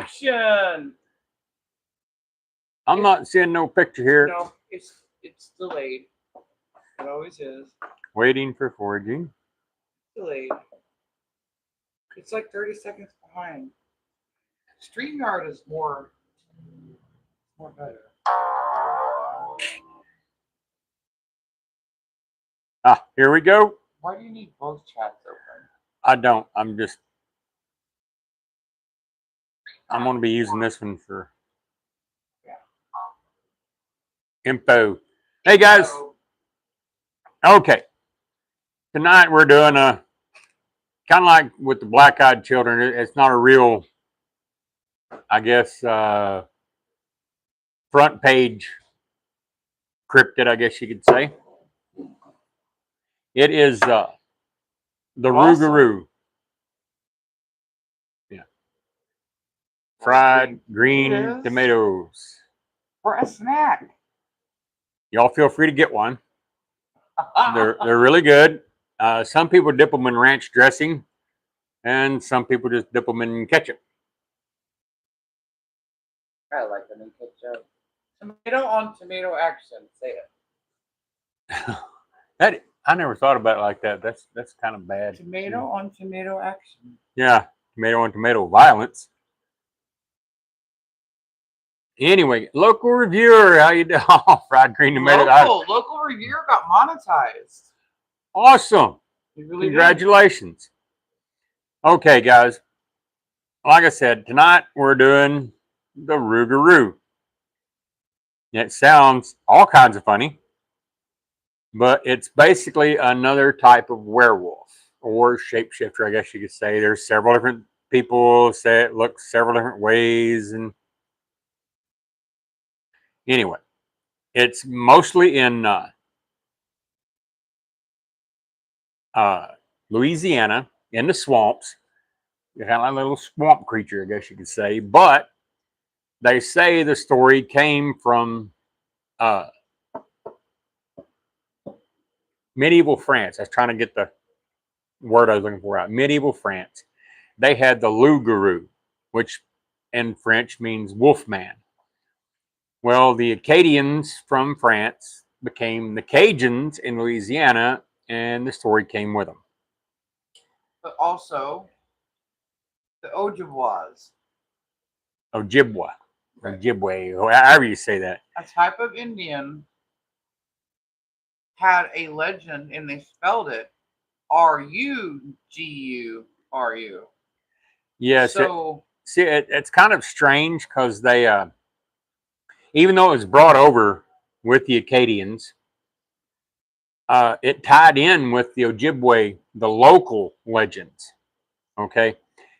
Action! I'm not seeing no picture here. No, it's delayed. It always is. Waiting for foraging. Delayed. It's like 30 seconds behind. StreamYard is more better. Ah, here we go. Why do you need both chats open? I don't. I'm going to be using this one for info. Hey guys. Okay. Tonight we're doing a kind of like with the black-eyed children. It's not a real, I guess, front page cryptid, I guess you could say. It is the Rougarou. Yeah. Fried green tomatoes. For a snack. Y'all feel free to get one. They're really good. Some people dip them in ranch dressing, and some people just dip them in ketchup. I like them in ketchup. Tomato on tomato action. Say it. That I never thought about it like that. That's kind of bad. Tomato on tomato action. Yeah, tomato on tomato violence. Anyway, local reviewer, how you doing? Fried green tomato. Local reviewer got monetized. Awesome. Really Congratulations. Did. Okay, guys. Like I said, tonight we're doing the Rougarou. It sounds all kinds of funny, but it's basically another type of werewolf or shapeshifter, I guess you could say. There's several different people say it looks several different ways, and anyway, it's mostly in Louisiana, in the swamps. You're kind of like a little swamp creature, I guess you could say. But they say the story came from medieval France. I was trying to get the word I was looking for out. Medieval France. They had the loup-garou, which in French means wolfman. Well, the Acadians from France became the Cajuns in Louisiana, and the story came with them. But also, the Ojibwas. Ojibwa. Ojibwe, however you say that. A type of Indian had a legend, and they spelled it R-U-G-U-R-U. Yes. So, it's kind of strange because they, even though it was brought over with the Acadians, it tied in with the Ojibwe, the local legends. Okay.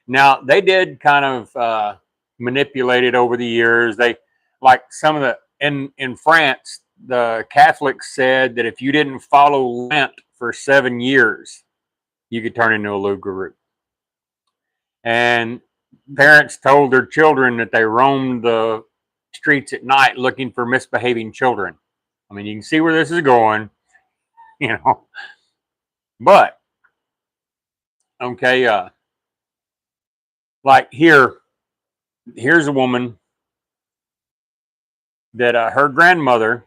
Now, they did kind of manipulate it over the years. They, like some of the, in France, the Catholics said that if you didn't follow Lent for 7 years, you could turn into a loup-garou. And parents told their children that they roamed the streets at night looking for misbehaving children. I mean, you can see where this is going, you know. But, okay, like here's a woman that her grandmother,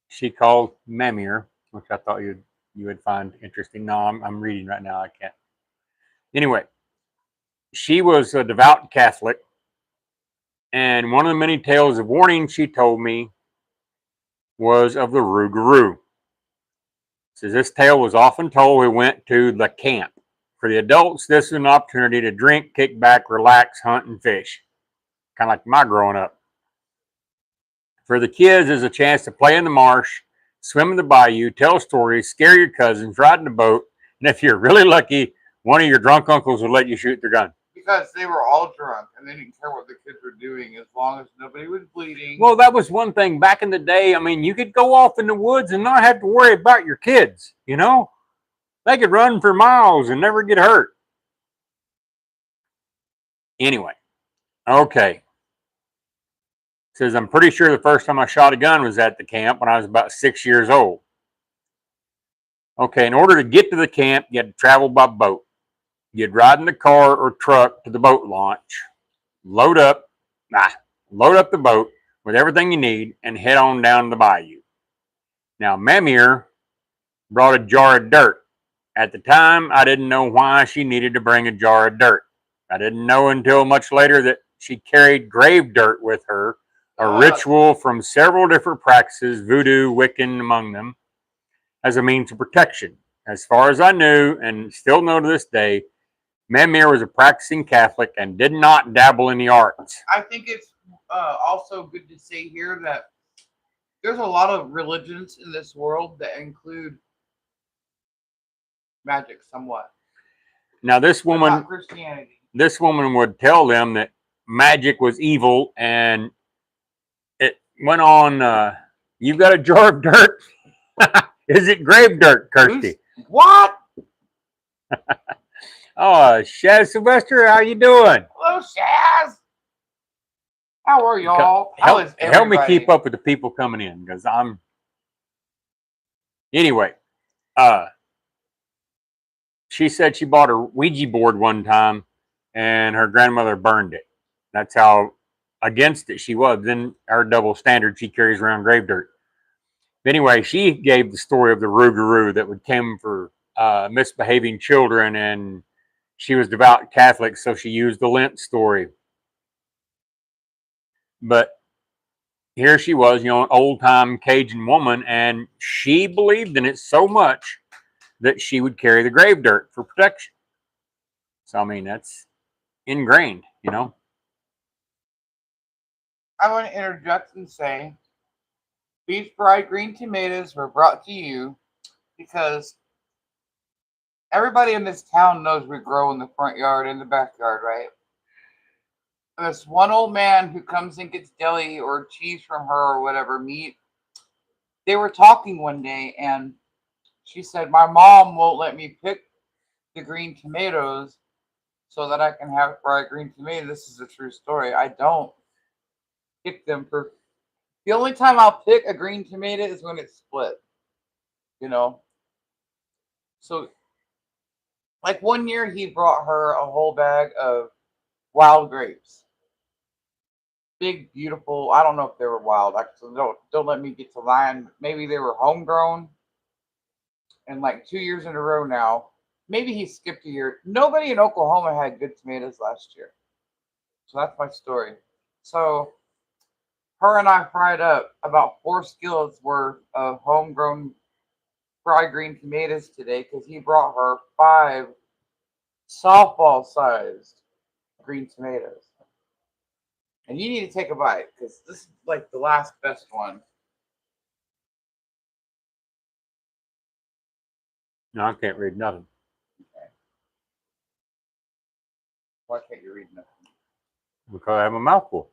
she called Mamir, which I thought you would find interesting. No, I'm reading right now. I can't. Anyway, she was a devout Catholic, and one of the many tales of warning she told me was of the Rougarou. Says this tale was often told we went to the camp. For the adults, this is an opportunity to drink, kick back, relax, hunt, and fish. Kind of like my growing up. For the kids, there's a chance to play in the marsh, swim in the bayou, tell stories, scare your cousins, ride in a boat, and if you're really lucky, one of your drunk uncles will let you shoot their gun. Because they were all drunk and they didn't care what the kids were doing as long as nobody was bleeding. Well, that was one thing back in the day. I mean, you could go off in the woods and not have to worry about your kids, you know? They could run for miles and never get hurt. Anyway, okay. Says, I'm pretty sure the first time I shot a gun was at the camp when I was about 6 years old. Okay, in order to get to the camp, you had to travel by boat. You'd ride in the car or truck to the boat launch. load up, load up the boat with everything you need, and head on down the bayou. Now, Mamir brought a jar of dirt. At the time, I didn't know why she needed to bring a jar of dirt. I didn't know until much later that she carried grave dirt with her, a ritual from several different practices, voodoo, Wiccan among them, as a means of protection. As far as I knew, and still know to this day, Mamir was a practicing Catholic and did not dabble in the arts. I think it's also good to say here that there's a lot of religions in this world that include magic somewhat. Now, this But woman, not Christianity. this woman would tell them that magic was evil, and it went on. You've got a jar of dirt. Is it grave dirt, Kirsty? What? Oh, Shaz Sylvester, how you doing? Hello, Shaz. How are y'all? How is Help me everybody? keep up with the people coming in, because I'm. Anyway, she said she bought a Ouija board one time, and her grandmother burned it. That's how against it she was. Then her double standard, she carries around grave dirt. Anyway, she gave the story of the Rougarou that would come for misbehaving children, and she was devout Catholic, so she used the Lent story. But here she was, an old-time Cajun woman, and she believed in it so much that she would carry the grave dirt for protection. So, I mean, that's ingrained, I want to interject and say these fried green tomatoes were brought to you because everybody in this town knows we grow in the front yard and the backyard, right? And this one old man who comes and gets deli or cheese from her or whatever, meat, they were talking one day and she said, my mom won't let me pick the green tomatoes so that I can have fried green tomatoes. This is a true story. I don't pick them for. The only time I'll pick a green tomato is when it's split. So, like one year, he brought her a whole bag of wild grapes. Big, beautiful. I don't know if they were wild. Actually, don't let me get to lying. Maybe they were homegrown. And like 2 years in a row now, maybe he skipped a year. Nobody in Oklahoma had good tomatoes last year. So that's my story. So her and I fried up about 4 skillets worth of homegrown fried green tomatoes today because he brought her 5 softball sized green tomatoes. And you need to take a bite because this is like the last best one. No, I can't read nothing. Okay. Why can't you read nothing? Because I have a mouthful.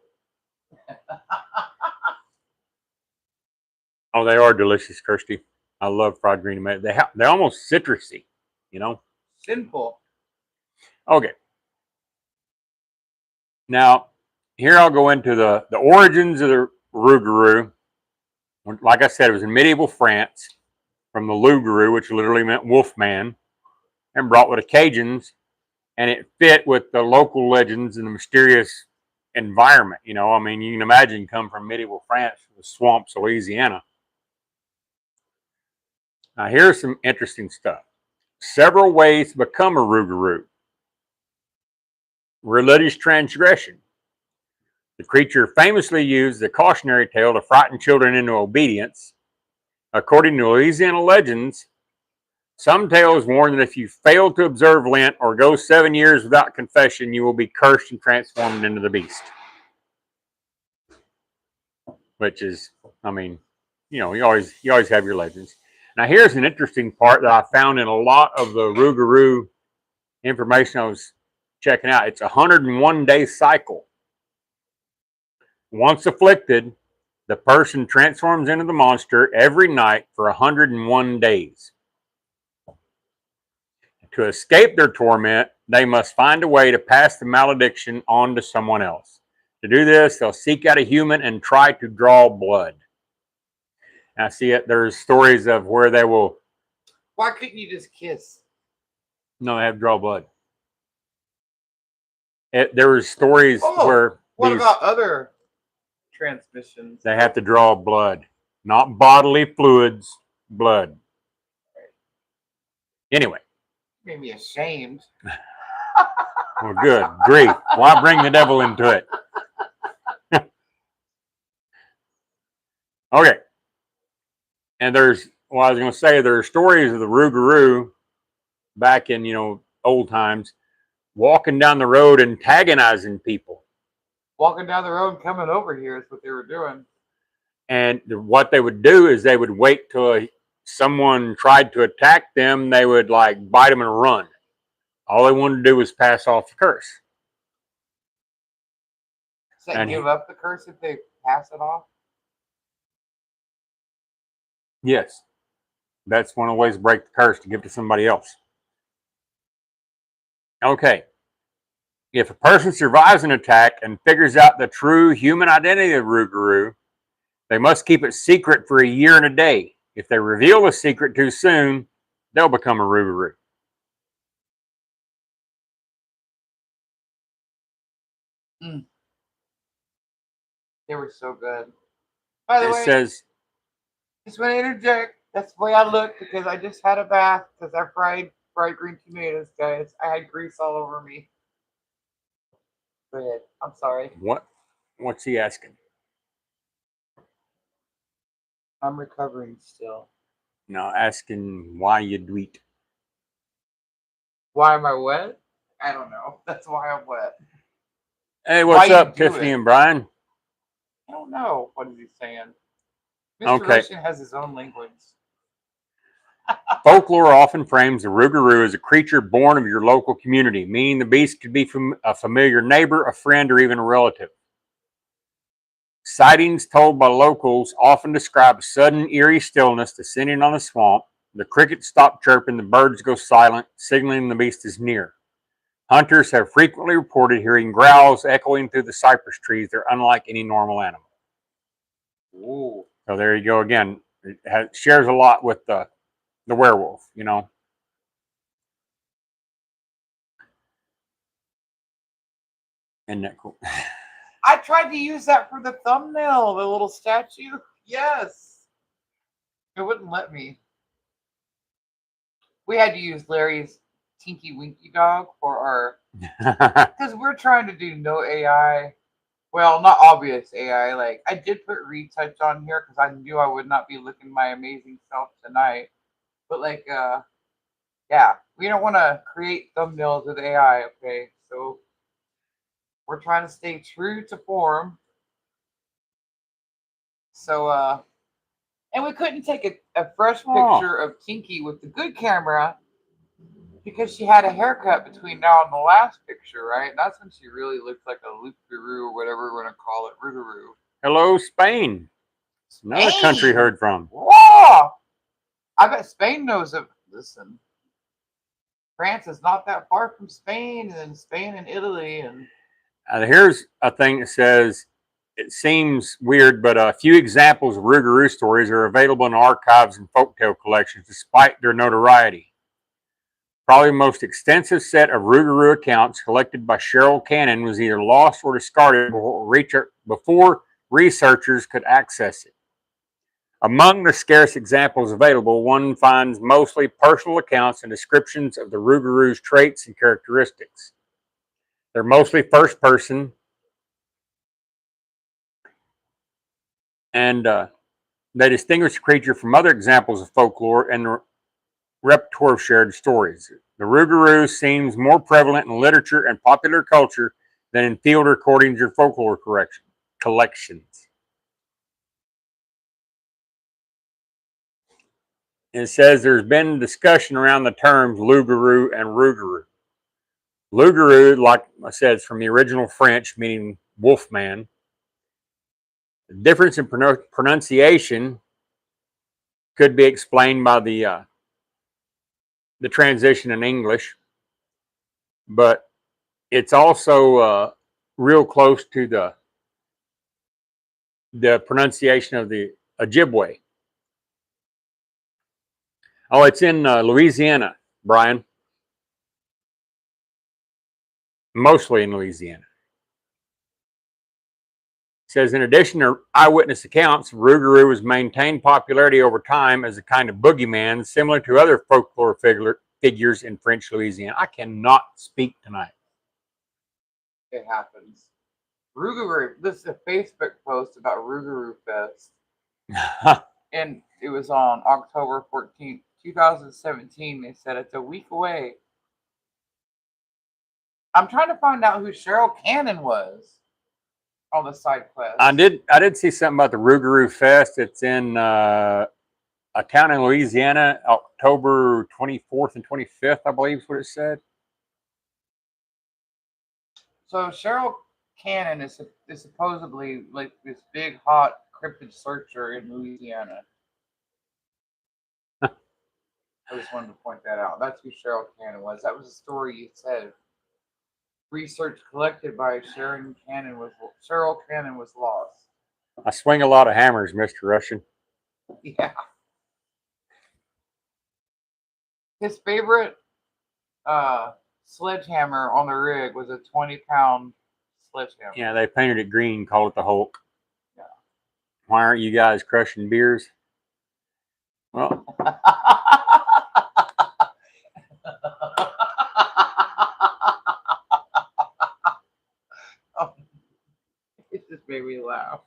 Oh, they are delicious, Kirsty. I love fried green tomatoes. They're almost citrusy, Simple. Okay. Now, here I'll go into the origins of the Rougarou. Like I said, it was in medieval France from the loup-garou, which literally meant wolf man, and brought with the Cajuns, and it fit with the local legends and the mysterious environment. I mean, you can imagine come from medieval France, the swamps of Louisiana. Now, here's some interesting stuff. Several ways to become a Rougarou. Religious transgression. The creature famously used the cautionary tale to frighten children into obedience. According to Louisiana legends, some tales warn that if you fail to observe Lent or go 7 years without confession, you will be cursed and transformed into the beast. Which is, I mean, you always have your legends. Now, here's an interesting part that I found in a lot of the Rougarou information I was checking out. It's a 101-day cycle. Once afflicted, the person transforms into the monster every night for 101 days. To escape their torment, they must find a way to pass the malediction on to someone else. To do this, they'll seek out a human and try to draw blood. Now, see it. There's stories of where they will. Why couldn't you just kiss? No, they have to draw blood. There were stories where what about other transmissions? they have to draw blood, not bodily fluids, blood. Anyway. Made me ashamed. Well, good grief. Why bring the devil into it? Okay. And I was going to say, there are stories of the Rougarou back in, old times, walking down the road antagonizing people. Walking down the road, coming over here is what they were doing. And what they would do is they would wait till someone tried to attack them. They would like bite them and run. All they wanted to do was pass off the curse. So they give up the curse if they pass it off? Yes. That's one of the ways to break the curse, to give to somebody else. Okay. If a person survives an attack and figures out the true human identity of Rougarou, they must keep it secret for a year and a day. If they reveal the secret too soon, they'll become a Rougarou. They were so good. By the way, says, just want to interject. That's the way I look because I just had a bath because I fried green tomatoes, guys. I had grease all over me. Go ahead. I'm sorry. What's he asking? I'm recovering still. No, asking why you do it. Why am I wet? I don't know. That's why I'm wet. Hey, what's up, Tiffany and Brian? I don't know. What is he saying? Mr. Russian has his own language. Folklore often frames the Rougarou as a creature born of your local community, meaning the beast could be a familiar neighbor, a friend, or even a relative. Sightings told by locals often describe a sudden, eerie stillness descending on the swamp. The crickets stop chirping, the birds go silent, signaling the beast is near. Hunters have frequently reported hearing growls echoing through the cypress trees. They're unlike any normal animal. Ooh. So there you go again. It shares a lot with the werewolf, Isn't that cool? I tried to use that for the thumbnail, the little statue. Yes. It wouldn't let me. We had to use Larry's Tinky Winky dog for our... Because we're trying to do no AI. Well, not obvious AI. Like, I did put retouch on here because I knew I would not be looking my amazing self tonight. But, like, yeah. We don't want to create thumbnails with AI, okay? So... we're trying to stay true to form. So, and we couldn't take a fresh picture of Tinky with the good camera because she had a haircut between now and the last picture, right? And that's when she really looked like a Rougarou or whatever we're going to call it, Rougarou. Hello, Spain. Another country heard from. Whoa! I bet Spain knows it. Listen, France is not that far from Spain, and then Spain and Italy, and... here's a thing that says, it seems weird, but a few examples of Rougarou stories are available in archives and folktale collections, despite their notoriety. Probably the most extensive set of Rougarou accounts collected by Cheryl Cannon was either lost or discarded before researchers could access it. Among the scarce examples available, one finds mostly personal accounts and descriptions of the Rougarou's traits and characteristics. They're mostly first person, and they distinguish the creature from other examples of folklore and the repertoire of shared stories. The Rougarou seems more prevalent in literature and popular culture than in field recordings or folklore collections. It says there's been discussion around the terms Loup-garou and Rougarou. Loup-garou, like I said, is from the original French, meaning wolfman. The difference in pronunciation could be explained by the transition in English, but it's also real close to the pronunciation of the Ojibwe. Oh, it's in Louisiana, Brian. mostly in Louisiana. It says, in addition to eyewitness accounts, Rougarou has maintained popularity over time as a kind of boogeyman, similar to other folklore figures in French Louisiana. I cannot speak tonight. It happens. Rougarou. This is a Facebook post about Rougarou Fest, and it was on October 14th, 2017. They said it's a week away. I'm trying to find out who Cheryl Cannon was on the side quest. I did see something about the Rougarou Fest. It's in a town in Louisiana, October 24th and 25th, I believe is what it said. So Cheryl Cannon is supposedly like this big hot cryptid searcher in Louisiana. I just wanted to point that out. That's who Cheryl Cannon was. That was a story you said. Research collected by Cheryl Cannon was lost. I swing a lot of hammers, Mr. Russian. Yeah. His favorite sledgehammer on the rig was a 20-pound sledgehammer. Yeah, they painted it green, called it the Hulk. Yeah. Why aren't you guys crushing beers? Well, it just made me laugh.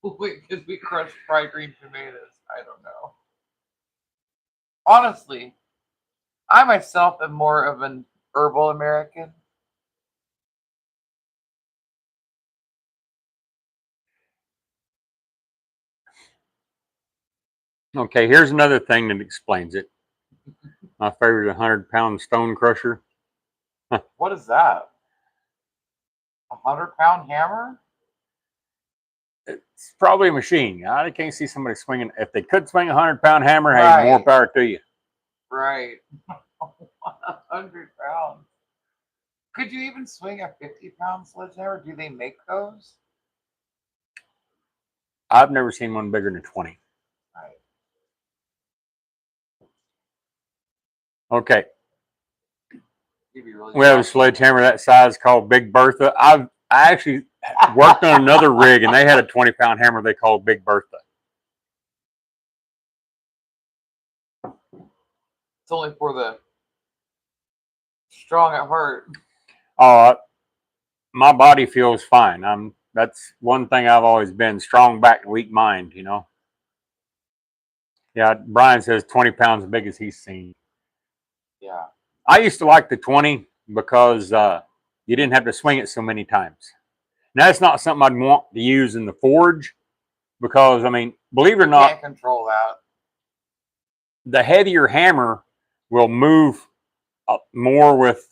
Because we crushed fried green tomatoes. I don't know. Honestly, I myself am more of an herbal American. okay, here's another thing that explains it. My favorite 100-pound stone crusher. What is that? 100-pound hammer? It's probably a machine. I can't see somebody swinging. If they could swing a 100-pound hammer, Right. hey, more power to you. Right. 100 pounds. Could you even swing a 50-pound sledgehammer? Do they make those? I've never seen one bigger than 20. Right. Okay. Really we have a sledgehammer that size called Big Bertha. I actually worked on another rig, and they had a 20-pound hammer they called Big Bertha. It's only for the strong at heart. My body feels fine. That's one thing I've always been: strong back and weak mind. You know. Yeah, Brian says 20 pounds as big as he's seen. Yeah. I used to like the 20 because you didn't have to swing it so many times. Now, that's not something I'd want to use in the forge because, I mean, believe it or not, can't control that. The heavier hammer will move more with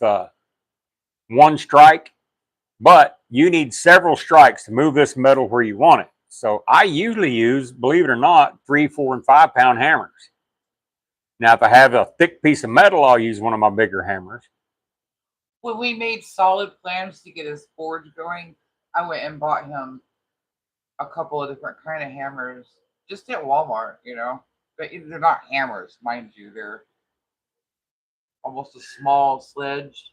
one strike, but you need several strikes to move this metal where you want it. So I usually use, believe it or not, 3, 4, and 5 pound hammers. Now, if I have a thick piece of metal, I'll use one of my bigger hammers. When we made solid plans to get his forge going, I went and bought him a couple of different kind of hammers just at Walmart, you know. But they're not hammers, mind you. They're almost a small sledge.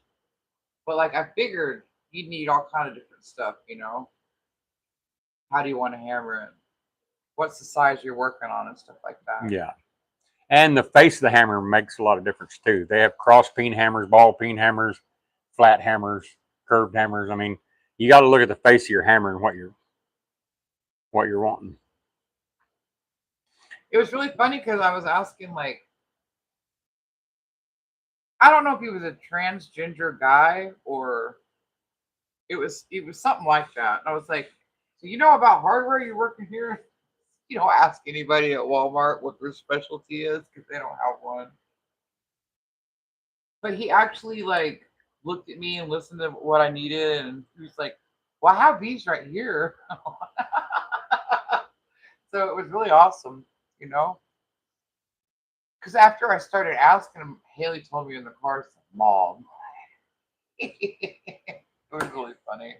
But like I figured you'd need all kind of different stuff, you know. How do you want to hammer it? What's the size you're working on and stuff like that. Yeah. And the face of the hammer makes a lot of difference too. They have cross peen hammers, ball peen hammers, flat hammers, curved hammers. I mean, you got to look at the face of your hammer and what you're wanting. It was really funny because I was asking, like, I don't know if he was a transgender guy or it was something like that. And I was like, so you know about hardware you're working here? You don't ask anybody at Walmart what their specialty is because they don't have one. But he actually like looked at me and listened to what I needed, and he was like, "Well, I have these right here." So it was really awesome, you know. Because after I started asking him, Haley told me in the car, "Mom." It was really funny.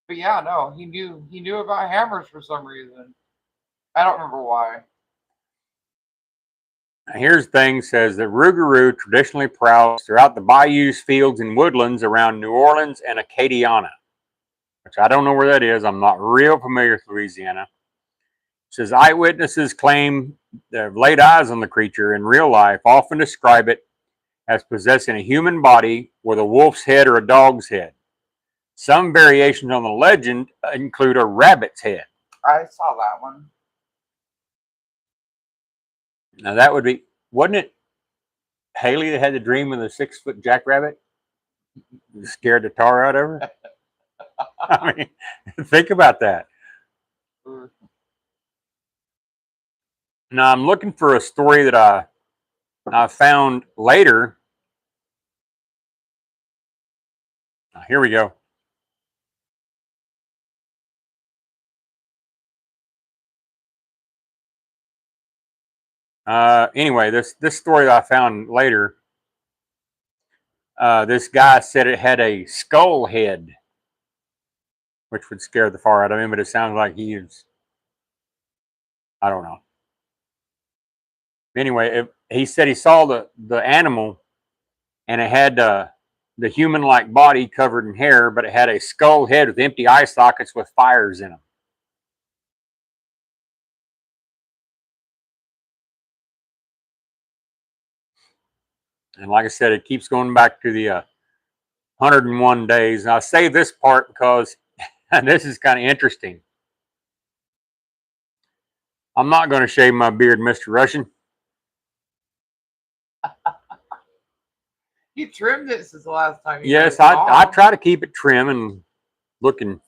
But yeah, no, he knew about hammers for some reason. I don't remember why. Here's the thing, says that Rougarou traditionally prowls throughout the bayous, fields, and woodlands around New Orleans and Acadiana, which I don't know where that is. I'm not real familiar with Louisiana. It says eyewitnesses claim they've laid eyes on the creature in real life, often describe it as possessing a human body with a wolf's head or a dog's head. Some variations on the legend include a rabbit's head. I saw that one. Now that would be, wasn't it Haley that had the dream of the 6-foot jackrabbit? Scared the tar out of her? I mean, think about that. Now I'm looking for a story that I found later. Here we go. Anyway, this story that I found later, this guy said it had a skull head, which would scare the far out of him, but it sounds like he is, I don't know. Anyway, he said he saw the animal, and it had the human-like body covered in hair, but it had a skull head with empty eye sockets with fires in them. And like I said, it keeps going back to the 101 days. And I say this part because this is kind of interesting. I'm not going to shave my beard, Mr. Russian. You trimmed it since the last time. Yes, I try to keep it trim and looking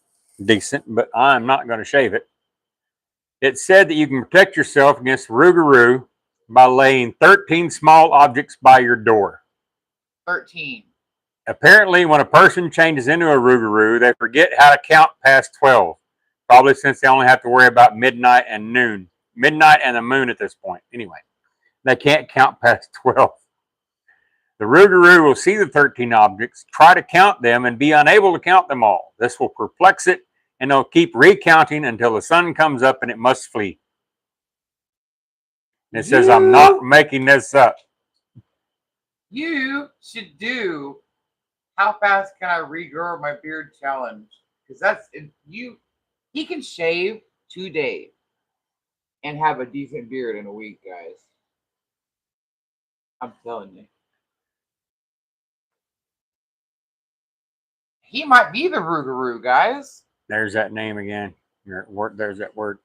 decent, but I'm not going to shave it. It said that you can protect yourself against Rougarou by laying 13 small objects by your door. 13. Apparently, when a person changes into a Rougarou, they forget how to count past 12. Probably since they only have to worry about midnight and noon. Midnight and the moon at this point. Anyway, they can't count past 12. The Rougarou will see the 13 objects, try to count them, and be unable to count them all. This will perplex it, and they'll keep recounting until the sun comes up and it must flee. And it says, I'm not making this up. You should do how fast can I regrow my beard challenge. Because that's he can shave 2 days and have a decent beard in a week, guys. I'm telling you. He might be the Rougarou, guys. There's that name again. There's that word.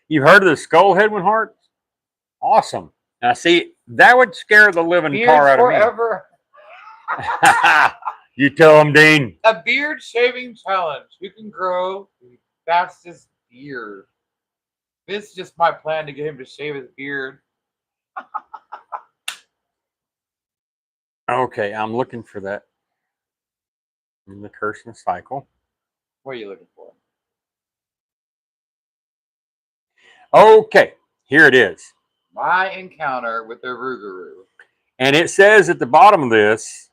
You've heard of the skull head one, Hart? Awesome. Now, see, that would scare the living tar out forever. of me. You tell him, Dean. A beard shaving challenge. Who can grow the fastest beard? This is just my plan to get him to shave his beard. Okay, I'm looking for that. In the Curse and the Cycle. What are you looking for? Okay, here it is. My encounter with the Rougarou. And it says at the bottom of this,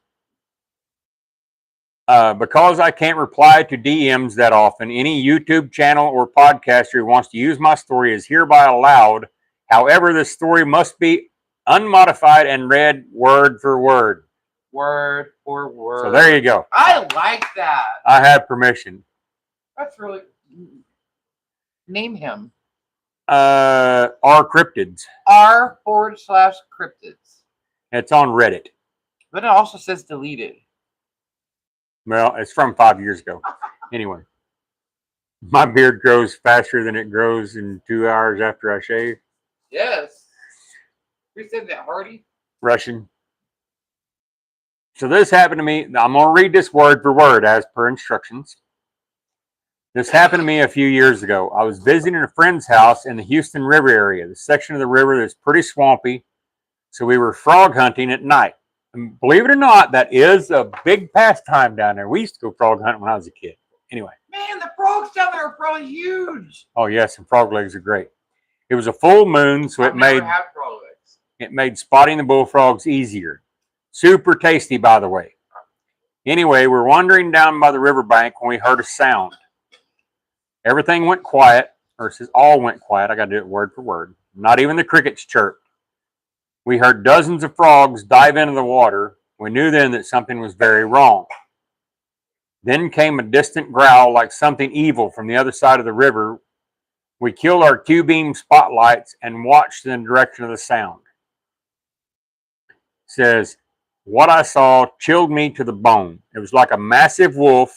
because I can't reply to DMs that often, any YouTube channel or podcaster who wants to use my story is hereby allowed. However, this story must be unmodified and read word for word. Word for word. So there you go. I like that. I have permission. That's really... Name him. R Cryptids. R/cryptids. It's on Reddit. But it also says deleted. Well, it's from 5 years ago. Anyway, my beard grows faster than it grows in 2 hours after I shave. Yes. Who said that, Hardy? Russian. So this happened to me. I'm going to read this word for word as per instructions. This happened to me a few years ago. I was visiting a friend's house in the Houston River area, the section of the river that's pretty swampy. So we were frog hunting at night. And believe it or not, that is a big pastime down there. We used to go frog hunting when I was a kid. Anyway. Man, the frogs down there are probably huge. Oh, yes, and frog legs are great. It was a full moon, so it made spotting the bullfrogs easier. Super tasty, by the way. Anyway, we're wandering down by the riverbank when we heard a sound. Everything went quiet, or it says all went quiet. I got to do it word for word. Not even the crickets chirped. We heard dozens of frogs dive into the water. We knew then that something was very wrong. Then came a distant growl like something evil from the other side of the river. We killed our Q-beam spotlights and watched in the direction of the sound. Says, what I saw chilled me to the bone. It was like a massive wolf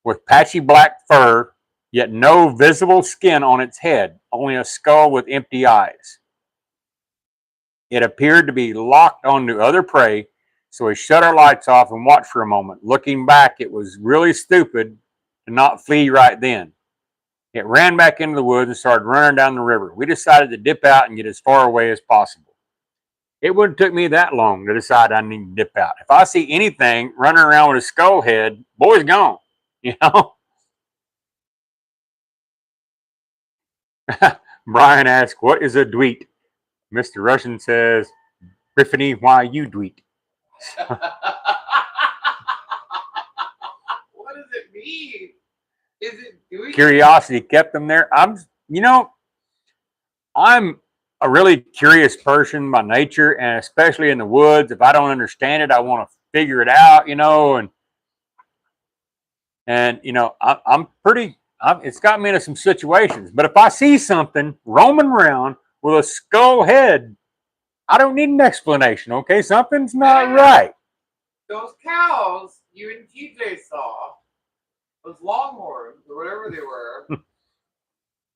with patchy black fur, yet no visible skin on its head, only a skull with empty eyes. It appeared to be locked onto other prey, so we shut our lights off and watched for a moment. Looking back, it was really stupid to not flee right then. It ran back into the woods and started running down the river. We decided to dip out and get as far away as possible. It wouldn't take me that long to decide I need to dip out. If I see anything running around with a skull head, boy's gone, you know? Brian asks, what is a dweet? Mr. Russian says, Brittany, why you dweet? What does it mean? Is it doing Curiosity kept them there. I'm a really curious person by nature, and especially in the woods. If I don't understand it, I want to figure it out, and it's got me into some situations. But if I see something roaming around with a skull head, I don't need an explanation, okay? Something's not right. Those cows you and TJ saw, those longhorns or whatever they were,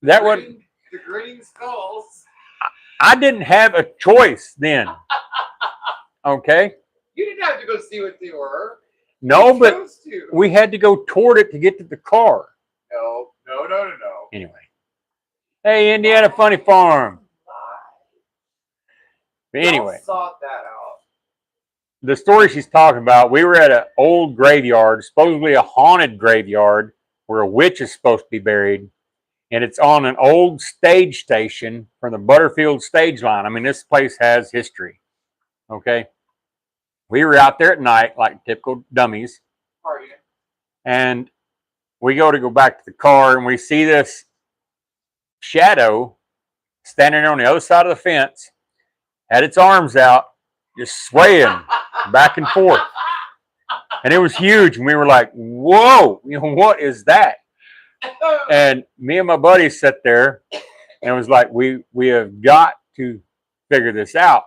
the grinning skulls. I didn't have a choice then. Okay? You didn't have to go see what they were. No, but we had to go toward it to get to the car. No. Anyway. Hey, Indiana Funny Farm. But anyway. Sort that out. The story she's talking about, we were at an old graveyard, supposedly a haunted graveyard, where a witch is supposed to be buried. And it's on an old stage station from the Butterfield stage line. I mean, this place has history. Okay? We were out there at night, like typical dummies. Partying. And we go back to the car, and we see this shadow standing on the other side of the fence, had its arms out, just swaying back and forth. And it was huge. And we were like, whoa, what is that? And me and my buddy sat there and it was like, we have got to figure this out.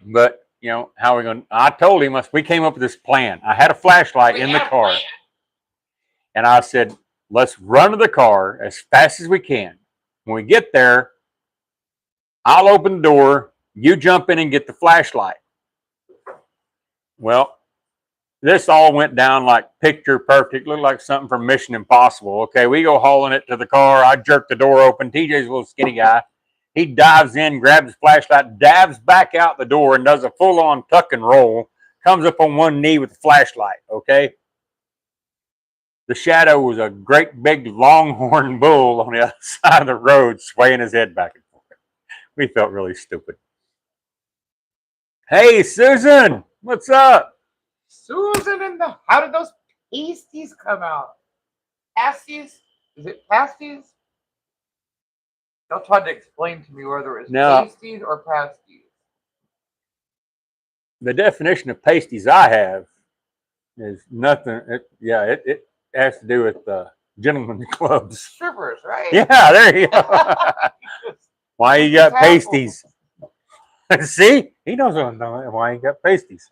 But, how are we going to? I told him, we came up with this plan. I had a flashlight in the car. And I said, let's run to the car as fast as we can. When we get there, I'll open the door. You jump in and get the flashlight. Well, this all went down like picture perfect. Looked like something from Mission Impossible. Okay, we go hauling it to the car. I jerk the door open. TJ's a little skinny guy. He dives in, grabs his flashlight, dives back out the door, and does a full-on tuck and roll. Comes up on one knee with the flashlight, okay? The shadow was a great big longhorn bull on the other side of the road, swaying his head back and forth. We felt really stupid. Hey, Susan, what's up? Susan how did those pasties come out? Pasties? Is it pasties? Y'all tried to explain to me whether it was pasties or pasties. The definition of pasties I have is nothing. It has to do with gentlemen's clubs. Strippers, right? Yeah, there you go. Why you got pasties? See? He knows why you got pasties.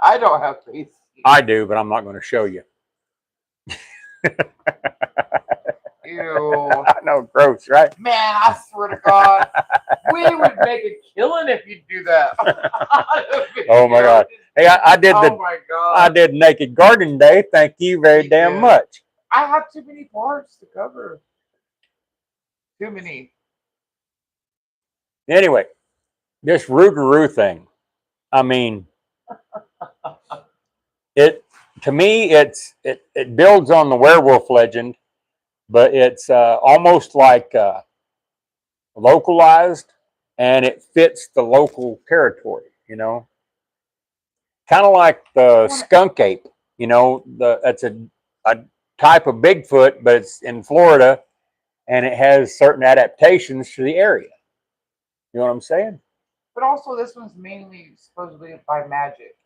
I don't have pasties. I do, but I'm not going to show you. Ew. I know, gross, right? Man, I swear to God, we would make a killing if you do that. Oh my God! Hey, I did I did Naked Garden Day. Thank you very damn much. I have too many parts to cover. Too many. Anyway, this Rougarou thing. I mean, to me, it builds on the werewolf legend, but it's almost like localized, and it fits the local territory. Kind of like the skunk ape. That's a type of Bigfoot, but it's in Florida, and it has certain adaptations to the area. You know what I'm saying? But also, this one's mainly supposedly by magic.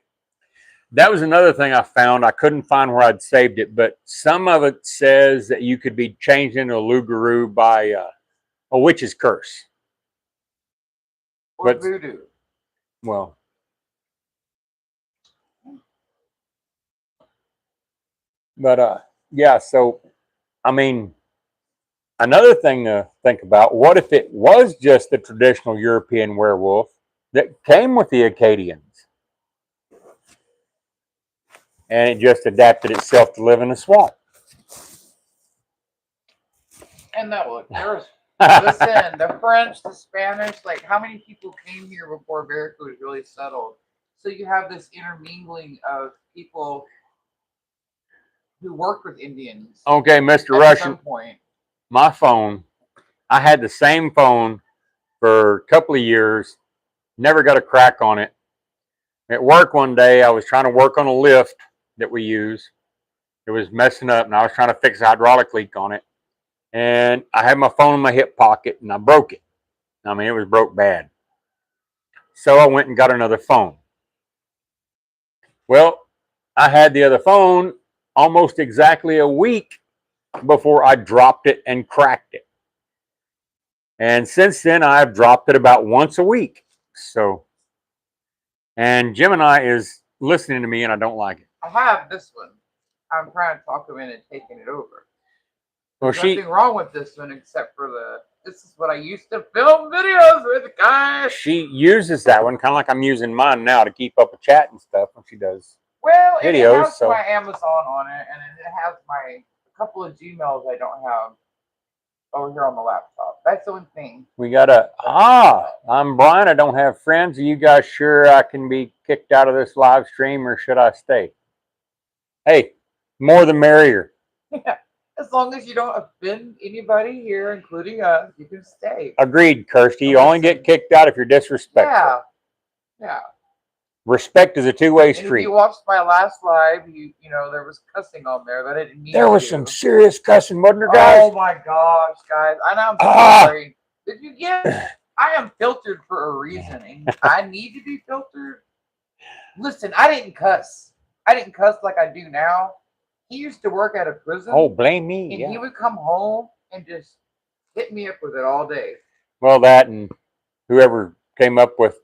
That was another thing I found. I couldn't find where I'd saved it, but some of it says that you could be changed into a Rougarou by a witch's curse. Or But voodoo. well, but yeah. So I mean, another thing to think about: what if it was just the traditional European werewolf that came with the Acadians, and it just adapted itself to live in a swamp? And that look, listen, the French, the Spanish, like how many people came here before America was really settled? So you have this intermingling of people who worked with Indians Okay, Mr. at Russian, some point. my phone. I had the same phone for a couple of years. Never got a crack on it. At work one day, I was trying to work on a lift that we use. It was messing up, and I was trying to fix a hydraulic leak on it. And I had my phone in my hip pocket, and I broke it. I mean, it was broke bad. So I went and got another phone. Well, I had the other phone almost exactly a week before I dropped it and cracked it. And since then, I've dropped it about once a week. So, and Gemini is listening to me, and I don't like it. I have this one. I'm trying to talk him into taking it over. Well, There's nothing wrong with this one except for this is what I used to film videos with, guys. she uses that one kind of like I'm using mine now to keep up with chat and stuff when she does Well, and videos. it has So my Amazon on it, and it has a couple of Gmails I don't have over here on the laptop. That's the one thing. we got I'm Brian. I don't have friends. Are you guys sure I can be kicked out of this live stream, or should I stay? Hey, more the merrier. Yeah. As long as you don't offend anybody here, including us, you can stay. Agreed, Kirsty. You only get kicked out if you're disrespectful. Yeah. Yeah. Respect is a two-way And if street. you watched my last live, you know there was cussing on there that I didn't mean There was to. some serious cussing, wasn't there, guys? Oh my gosh, guys! I know I'm sorry. Did you get? I am filtered for a reason, and I need to be filtered. Listen, I didn't cuss. I didn't cuss like I do now. He used to work at a prison. Oh, blame me. And Yeah. he would come home and just hit me up with it all day. Well, that and whoever came up with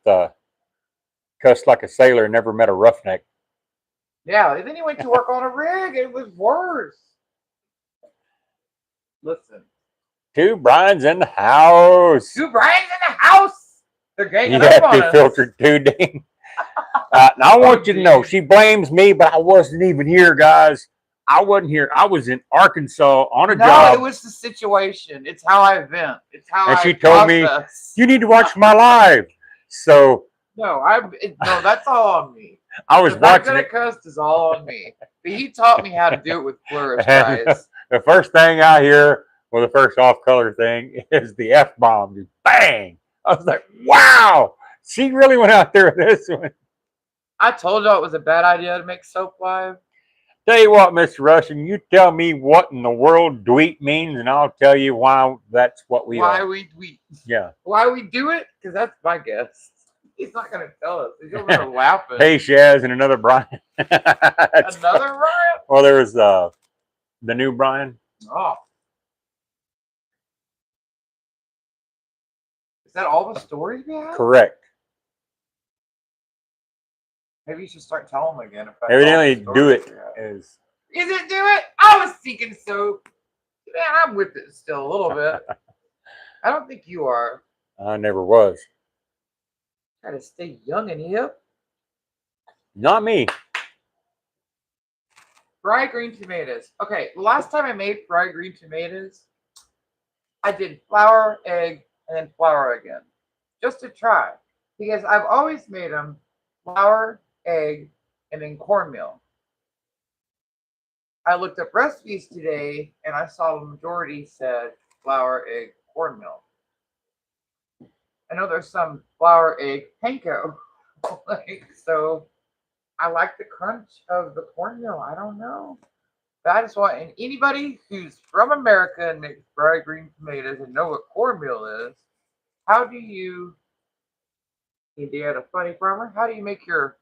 cuss like a sailor never met a roughneck. Yeah, and then he went to work on a rig. It was worse. Listen. Two Brian's in the house. Two Brian's in the house. They're ganging You have up on to us. filter too, Dane. Now I want you to know she blames me, but I wasn't even here, guys. I wasn't here. I was in Arkansas on a job. No, it was the situation. It's how I vent. It's how And I she told me, you need to watch my live. So no, no, that's all on me. I was the fact watching that it. I cussed is all on me. But he taught me how to do it with flourish, And guys. the first thing I hear, well, the first off-color thing is the F-bomb. Just bang. I was like, wow. She really went out there with this one. I told y'all it was a bad idea to make soap live. Tell you what, Mr. Russian, you tell me what in the world dweet means, and I'll tell you why that's what we Why are. we tweet. Yeah. Why we do it? Because that's my guess. He's not going to tell us. He's over there laughing. Hey, Shaz, and another Brian. Another Ryan? Well, there was the new Brian. Oh. Is that all the stories we have? Correct. Maybe you should start telling them again. If that's Evidently, all the do it stories we have. is. Is it do it? I was seeking soap. Man, I'm with it still a little bit. I don't think you are. I never was. Try to stay young and hip. Not me. Fried green tomatoes. Okay, the last time I made fried green tomatoes, I did flour, egg, and then flour again. Just to try. Because I've always made them flour, egg, and then cornmeal. I looked up recipes today, and I saw the majority said flour, egg, cornmeal. I know there's some flour, egg, panko. So I like the crunch of the cornmeal. I don't know. But I just want, and anybody who's from America and makes fried green tomatoes and know what cornmeal is, how do you Indiana Funny Farmer, how do you make your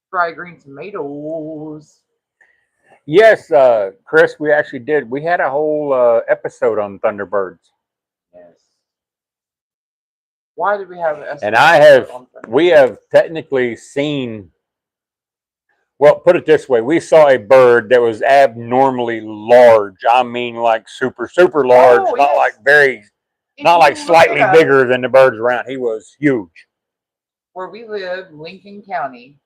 fried green tomatoes? Yes, Chris, we actually did. We had a whole episode on Thunderbirds. Yes. Why did we have an And episode on we have technically seen, well, put it this way, we saw a bird that was abnormally large. I mean, like super, super large, Oh, not like yes. If not you like look slightly at bigger than the birds around. He was huge. where we live, Lincoln County,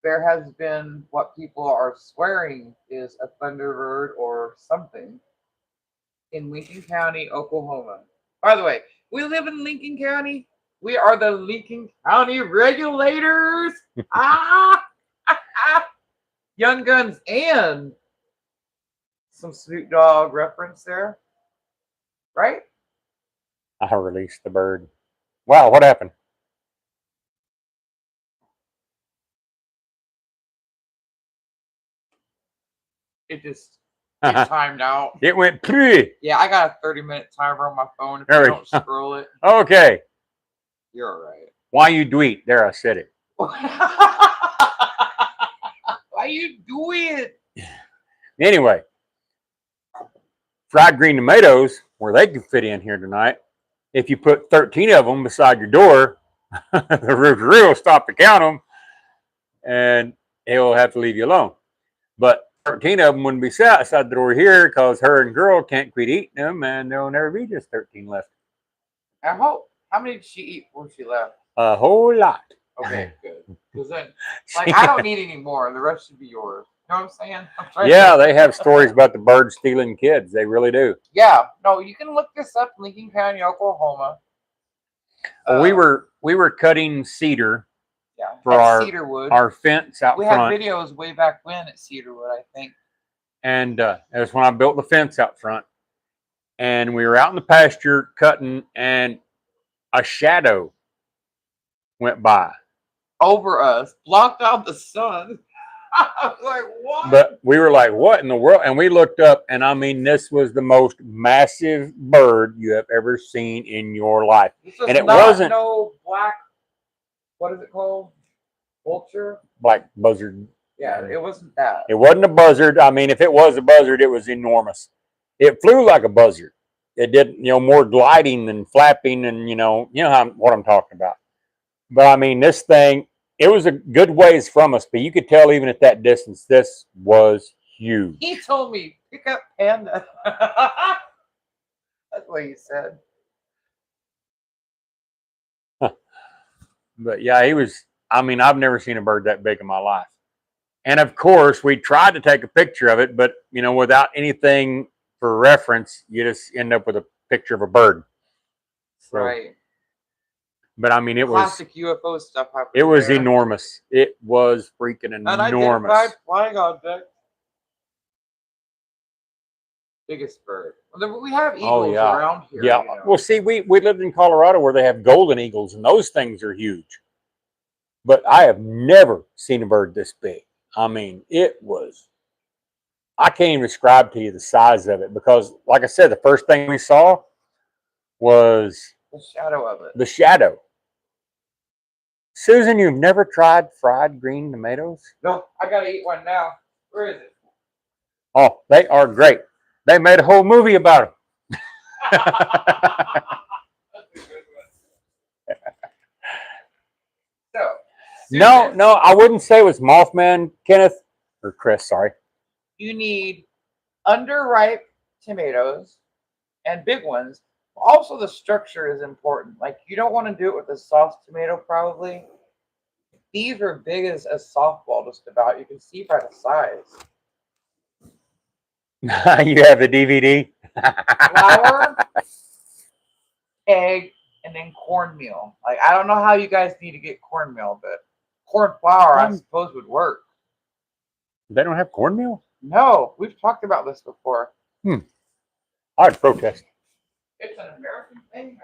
there has been what people are swearing is a thunderbird or something in Lincoln County, Oklahoma. By the way, we live in Lincoln County. We are the Lincoln County regulators. ah, Young Guns and some Snoop Dogg reference there, right? I released the bird. Wow, what happened? It just it timed out. It went pee. Yeah, I got a 30-minute timer on my phone. If There you we don't scroll it, Okay. you're all right. Why you do it? There, I said it. Why you do it? Anyway, fried green tomatoes, where they can fit in here tonight, if you put 13 of them beside your door, the Rougarou will stop to count them, and he'll have to leave you alone. But 13 of them wouldn't be sat outside the door here because her and girl can't quit eating them, and there'll never be just 13 left. I hope. How many did she eat before she left? A whole lot. Okay, good. Because then, like, I don't need any more. The rest should be yours. You know what I'm saying? Yeah, they have stories about the birds stealing kids. They really do. Yeah. No, you can look this up. Lincoln County, Oklahoma. We were cutting cedar. Yeah. For Cedarwood. our fence out front. We had videos way back when at Cedarwood, I think. And that's when I built the fence out front. And we were out in the pasture cutting, and a shadow went by. Over us, blocked out the sun. I was like, what? But we were like, what in the world? And we looked up, and I mean, this was the most massive bird you have ever seen in your life. And it wasn't no black, what is it called? Vulture? Black buzzard. Yeah, it wasn't that. It wasn't a buzzard. I mean, if it was a buzzard, it was enormous. It flew like a buzzard. It did, more gliding than flapping, and what I'm talking about. But I mean, this thing, it was a good ways from us, but you could tell even at that distance, this was huge. He told me, pick up Panda. That's what he said. But yeah, he was, I mean, I've never seen a bird that big in my life. And of course, we tried to take a picture of it, but, without anything for reference, you just end up with a picture of a bird. So, right. But I mean, it classic UFO stuff. It was enormous. It was freaking enormous. Unidentified flying object. Biggest bird. We have eagles around here. Yeah. Well, see, we lived in Colorado where they have golden eagles, and those things are huge. But I have never seen a bird this big. I mean, it was. I can't even describe to you the size of it because, like I said, the first thing we saw was the shadow of it. The shadow. Susan, you've never tried fried green tomatoes? No, I gotta eat one now. Where is it? Oh, they are great. They made a whole movie about them. That's a good one. So, Susan, no, I wouldn't say it was Mothman, Kenneth, or Chris, sorry. You need underripe tomatoes and big ones. Also, the structure is important. Like, you don't want to do it with a soft tomato, probably. These are big as a softball, just about. You can see by the size. You have the DVD? Flour, egg, and then cornmeal. Like, I don't know how you guys need to get cornmeal, but corn flour, I suppose, would work. They don't have cornmeal? No, we've talked about this before. I'd protest. It's an American thing,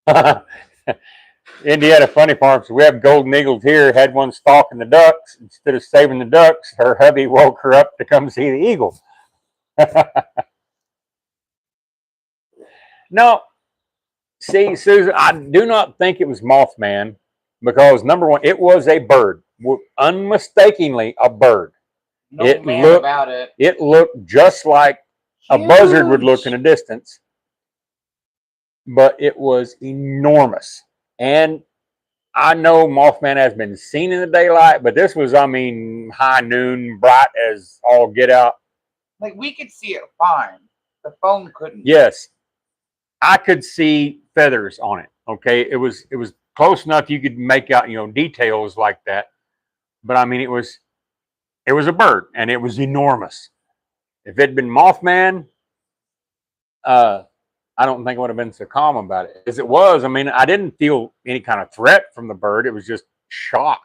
I guess. Indiana Funny Farms. We have golden eagles here. Had one stalking the ducks. Instead of saving the ducks, her hubby woke her up to come see the eagle. No, See, Susan, I do not think it was Mothman because number one, it was a bird, unmistakably a bird. No It man looked, about it. it looked just like a buzzard would look in Huge. a distance, but it was enormous. And I know Mothman has been seen in the daylight, but this was, I mean, high noon, bright as all get out. Like we could see it fine. The phone couldn't. Yes, I could see feathers on it. Okay, it was close enough you could make out details like that. But I mean, it was a bird and it was enormous. If it had been Mothman, I don't think I would have been so calm about it. As it was, I mean, I didn't feel any kind of threat from the bird. It was just shock.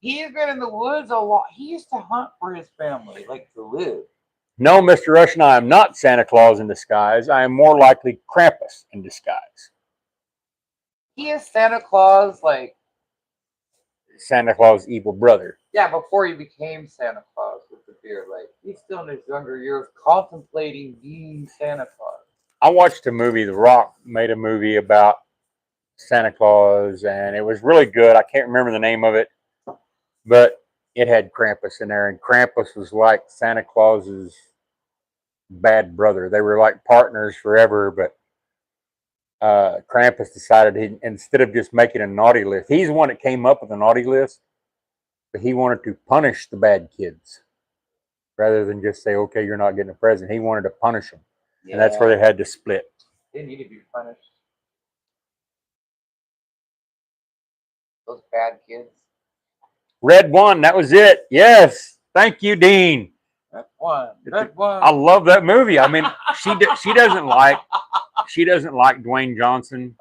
He's been in the woods a lot. He used to hunt for his family, like to live. No, Mr. Russian, I am not Santa Claus in disguise. I am more likely Krampus in disguise. He is Santa Claus, like Santa Claus' evil brother. yeah, before he became Santa Claus with the beard. Like he's still in his younger years contemplating being Santa Claus. I watched a movie, The Rock made a movie about Santa Claus, and it was really good. I can't remember the name of it, but it had Krampus in there, and Krampus was like Santa Claus's bad brother. They were like partners forever, but Krampus decided instead of just making a naughty list, he's the one that came up with a naughty list, but he wanted to punish the bad kids rather than just say, okay, you're not getting a present. He wanted to punish them. Yeah. And that's where they had to split. They need to be punished. Those bad kids. Red one, that was it. Yes. Thank you, Dean. Red one. Red one. I love that movie. I mean, she doesn't like Dwayne Johnson.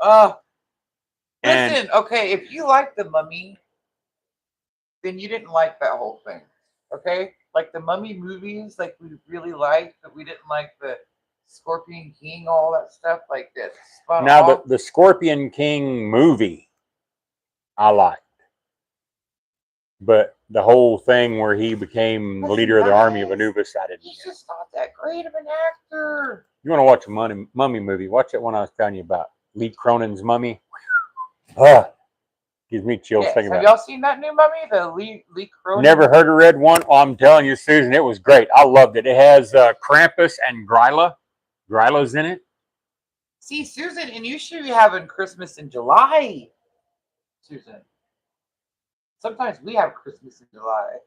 Listen, okay, if you like The Mummy, then you didn't like that whole thing. Okay? Like the Mummy movies, like we really liked, but we didn't like the Scorpion King, all that stuff like that. Now the Scorpion King movie, I liked, but the whole thing where he became the leader of the army of Anubis, I didn't. He's just not that great of an actor. You want to watch a mummy movie? Watch that one I was telling you about, Lee Cronin's Mummy. Gives me chills thinking about it. Have y'all seen that new Mummy, the Lee Cronin? Never heard of Red One. Oh, I'm telling you, Susan, it was great. I loved it. It has Krampus and Gryla. Gryla's in it. See, Susan, and you should be having Christmas in July, Susan. Sometimes we have Christmas in July.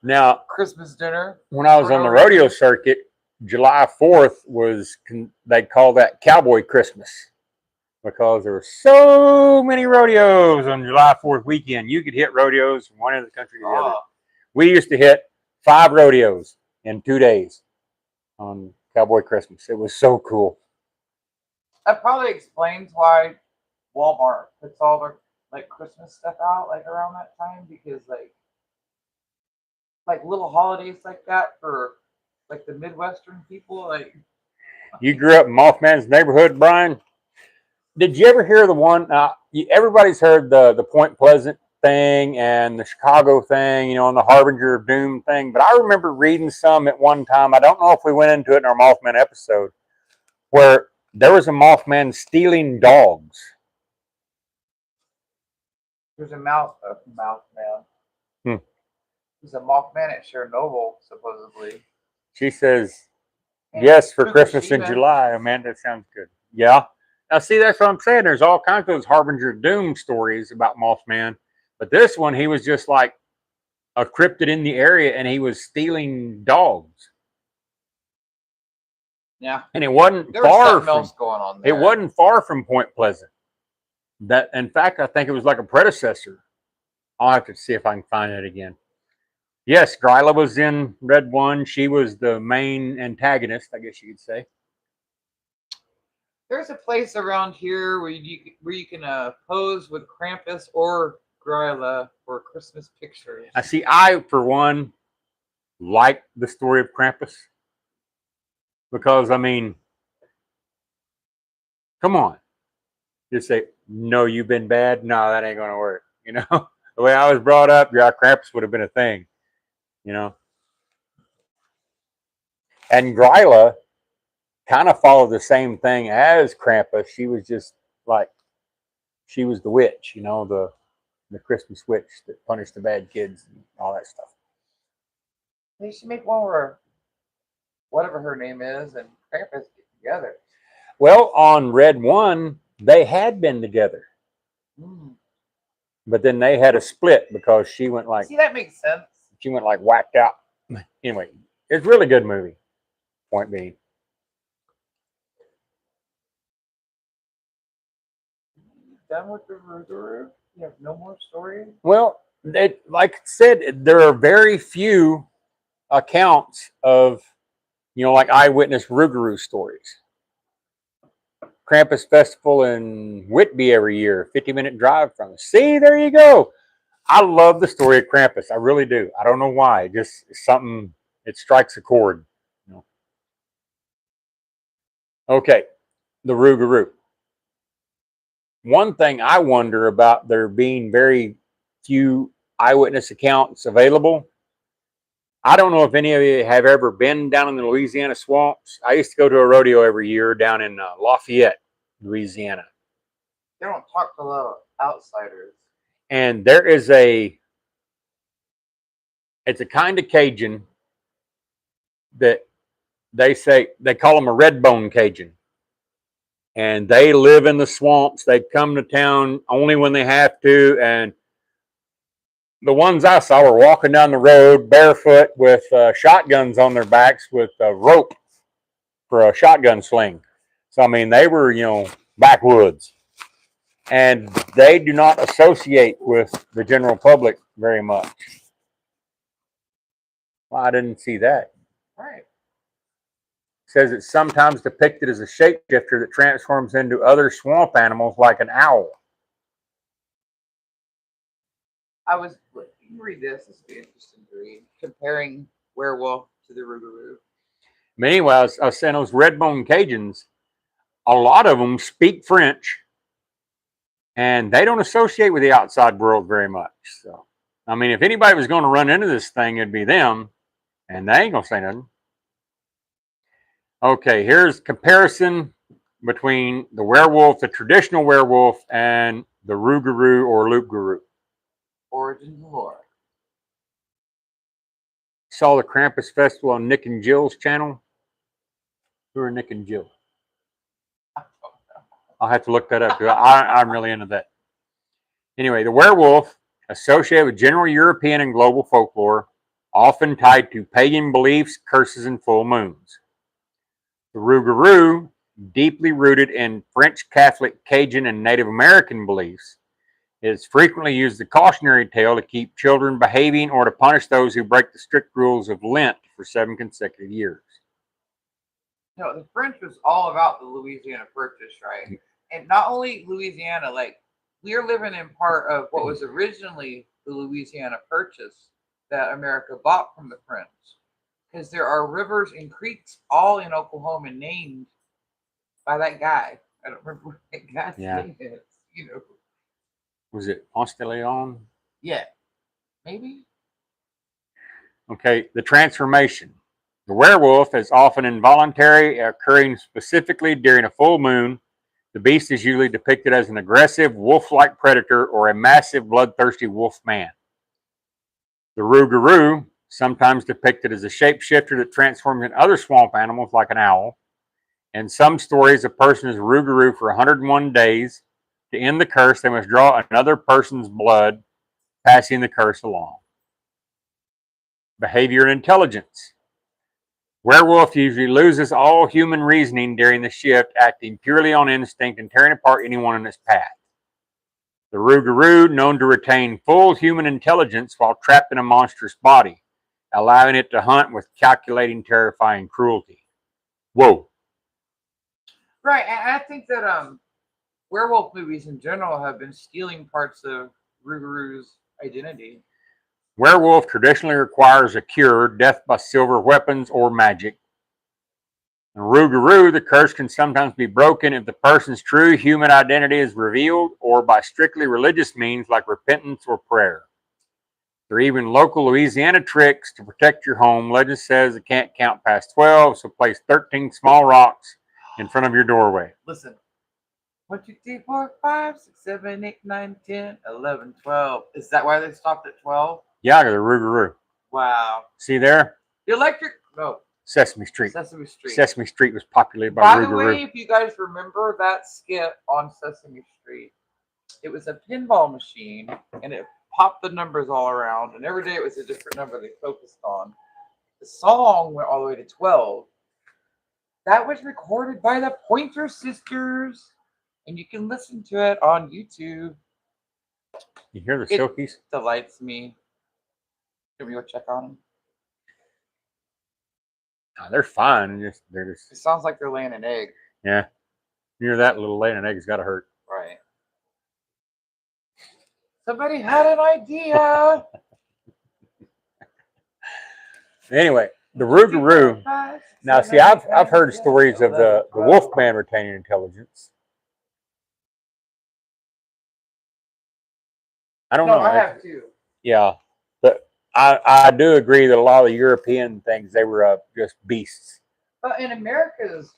Now, Christmas dinner. When I was on the rodeo circuit, July 4th was, they call that Cowboy Christmas, because there were so many rodeos on July 4th weekend. You could hit rodeos from one end of the country to the other. We used to hit 5 rodeos in 2 days on Cowboy Christmas. It was so cool. That probably explains why Walmart puts all their like Christmas stuff out like around that time, because like little holidays like that for like the Midwestern people. Like, you grew up in Mothman's neighborhood, Brian? Did you ever hear the one? Everybody's heard the Point Pleasant thing and the Chicago thing, and the Harbinger of Doom thing. But I remember reading some at one time. I don't know if we went into it in our Mothman episode, where there was a Mothman stealing dogs. There's a Mothman. There's a Mothman at Chernobyl, supposedly. She says, yes, for Christmas in July. Amanda, that sounds good. Yeah. Now, see, that's what I'm saying. There's all kinds of those Harbinger of Doom stories about Mothman. But this one, he was just like a cryptid in the area, and he was stealing dogs. Yeah. And it wasn't far from else going on there. It wasn't far from Point Pleasant. That, in fact, I think it was like a predecessor. I'll have to see if I can find it again. Yes, Gryla was in Red One. She was the main antagonist, I guess you could say. There's a place around here where you can pose with Krampus or Gryla for Christmas pictures. I, for one, like the story of Krampus. Because, I mean, come on. Just say, no, you've been bad. No, that ain't going to work. The way I was brought up, yeah, Krampus would have been a thing. And Gryla, kind of followed the same thing as Krampus. She was just like, she was the witch, you know, the Christmas witch that punished the bad kids and all that stuff. They should make one where whatever her name is and Krampus get together. Well, on Red One, they had been together, but then they had a split because she went like, see, that makes sense. She went like whacked out. Anyway, it's a really good movie. Point being. Done with the Rougarou? You have no more stories? Well, like I said, there are very few accounts of, you know, like eyewitness Rougarou stories. Krampus Festival in Whitby every year, 50-minute drive from us. See, there you go. I love the story of Krampus. I really do. I don't know why. Just something, it strikes a chord. You know? Okay, the Rougarou. One thing I wonder about there being very few eyewitness accounts available. I don't know if any of you have ever been down in the Louisiana swamps. I used to go to a rodeo every year down in Lafayette, Louisiana. They don't talk to a lot of outsiders. And there is it's a kind of Cajun that they call them a red bone Cajun. And they live in the swamps. They come to town only when they have to. And the ones I saw were walking down the road barefoot with shotguns on their backs with a rope for a shotgun sling. So, I mean, they were, you know, backwoods. And they do not associate with the general public very much. Well, I didn't see that. Right. It says it's sometimes depicted as a shapeshifter that transforms into other swamp animals like an owl. I was, you read this would be interesting to read. Comparing werewolf to the Rougarou. But anyway, I was saying those red bone Cajuns, a lot of them speak French and they don't associate with the outside world very much. So, I mean, if anybody was going to run into this thing, it'd be them, and they ain't going to say nothing. Okay, here's comparison between the werewolf, the traditional werewolf, and the Rougarou or Loup-garou. Origins of lore. Saw the Krampus Festival on Nick and Jill's channel. Who are Nick and Jill? I'll have to look that up. I'm really into that. Anyway, the werewolf, associated with general European and global folklore, often tied to pagan beliefs, curses, and full moons. The Rougarou, deeply rooted in French Catholic, Cajun, and Native American beliefs, is frequently used as a cautionary tale to keep children behaving or to punish those who break the strict rules of Lent for 7 consecutive years. No, the French was all about the Louisiana Purchase, right? And not only Louisiana, like we're living in part of what was originally the Louisiana Purchase that America bought from the French. Because there are rivers and creeks all in Oklahoma named by that guy. I don't remember what that guy's name is. You know. Was it Ponce de Leon? Yeah. Maybe? Okay, the transformation. The werewolf is often involuntary, occurring specifically during a full moon. The beast is usually depicted as an aggressive, wolf-like predator or a massive, bloodthirsty wolf man. The Rougarou, sometimes depicted as a shapeshifter that transforms into other swamp animals like an owl. In some stories, a person is Rougarou for 101 days. To end the curse, they must draw another person's blood, passing the curse along. Behavior and intelligence. Werewolf usually loses all human reasoning during the shift, acting purely on instinct and tearing apart anyone in its path. The Rougarou, known to retain full human intelligence while trapped in a monstrous body, allowing it to hunt with calculating, terrifying cruelty. Whoa. Right, and I think that werewolf movies in general have been stealing parts of Rougarou's identity. Werewolf traditionally requires a cure, death by silver weapons or magic. In Rougarou, the curse can sometimes be broken if the person's true human identity is revealed or by strictly religious means like repentance or prayer. There are even local Louisiana tricks to protect your home. Legend says it can't count past 12, so place 13 small rocks in front of your doorway. Listen. 1, 2, 3, 4, 5, 6, 7, 8, 9, 10, 11, 12. Is that why they stopped at 12? Yeah, the Rougarou. Wow. See there? The electric. No. Sesame Street. Sesame Street. Sesame Street was populated by By the Rougarou. way, if you guys remember that skit on Sesame Street, it was a pinball machine and it popped the numbers all around, and every day it was a different number they focused on. The song went all the way to 12. That was recorded by the Pointer Sisters, and you can listen to it on YouTube. You hear the It Silkies? delights me. Can we go check on them? Oh, they're fine. They're It just sounds like they're laying an egg. yeah. You hear that little laying an egg's got to hurt. Right. Somebody had an idea. Anyway, the Rougarou. Now, see, I've heard stories of the Wolfman retaining intelligence. I don't know. I have too. Yeah, but I do agree that a lot of the European things, they were just beasts. But in America's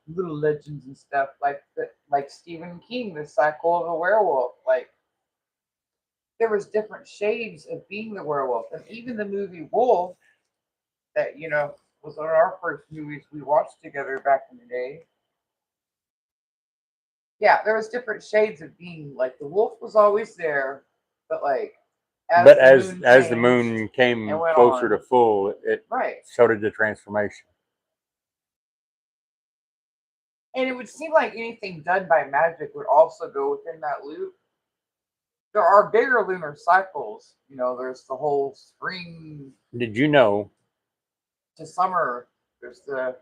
little legends and stuff, like Stephen King, the cycle of a werewolf, like there was different shades of being the werewolf, and even the movie Wolf, that was one of our first movies we watched together back in the day. Yeah, there was different shades of being. Like the wolf was always there, but like as the changed moon came and went closer on. to full, it Right. so did the transformation. And it would seem like anything done by magic would also go within that loop. There are bigger lunar cycles. There's the whole spring Did you know to summer. There's the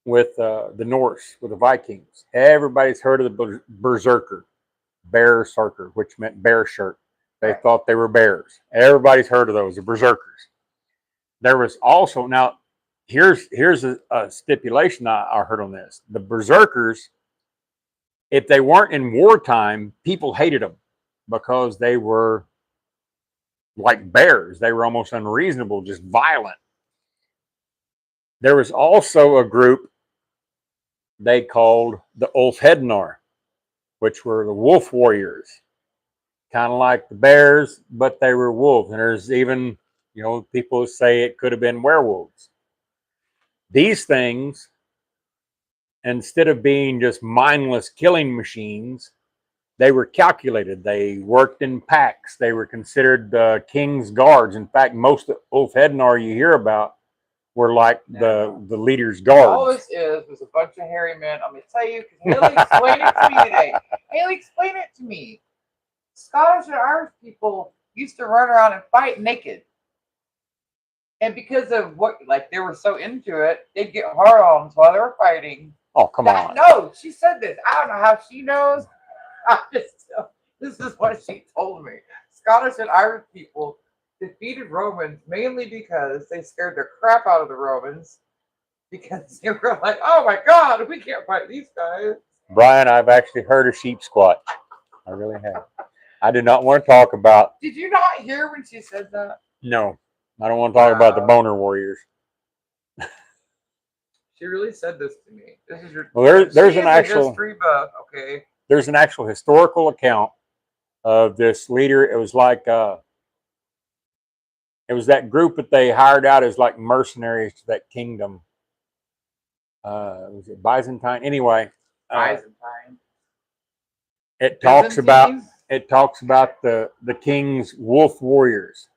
with the Norse, with the Vikings, everybody's heard of the berserker, which meant bear shirt. They Right. thought they were bears. Everybody's heard of those, the berserkers. There was also, now here's a stipulation I heard on this. The berserkers, if they weren't in wartime, people hated them because they were like bears. They were almost unreasonable, just violent. There was also a group they called the Ulfhednar, which were the wolf warriors, kind of like the bears, but they were wolves. And there's even, people say it could have been werewolves. These things, instead of being just mindless killing machines, they were calculated. They worked in packs. They were considered the king's guards. In fact, most of Ulfhednar you hear about were like the leader's guards. All this was a bunch of hairy men. I'm going to tell you, because Haley explained it to me today. Haley explained it to me. Scottish and Irish people used to run around and fight naked. And because of they were so into it, they'd get hard-ons while they were fighting. Oh, come on. No, she said this. I don't know how she knows. This is what she told me. Scottish and Irish people defeated Romans mainly because they scared the crap out of the Romans, because they were like, oh my God, we can't fight these guys. Brian, I've actually heard of sheep squatch. I really have. I do not want to talk about. Did you not hear when she said that? No, I don't want to talk about the boner warriors. She really said this to me. This is your. Well, there's an actual history buff. Okay. There's an actual historical account of this leader. It was like it was that group that they hired out as like mercenaries to that kingdom. Was it Byzantine? Anyway, Byzantine. It talks about the king's wolf warriors,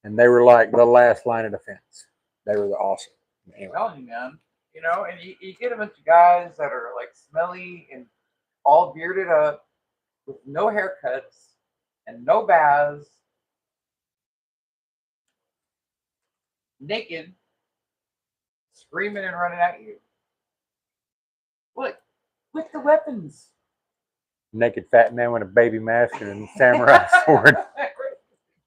and they were like the last line of defense. They were the awesome. Anyway. I'm telling you, man. And you get a bunch of guys that are like smelly and all bearded up with no haircuts and no baths, naked, screaming and running at you. What? With the weapons. Naked fat man with a baby mask and a samurai sword.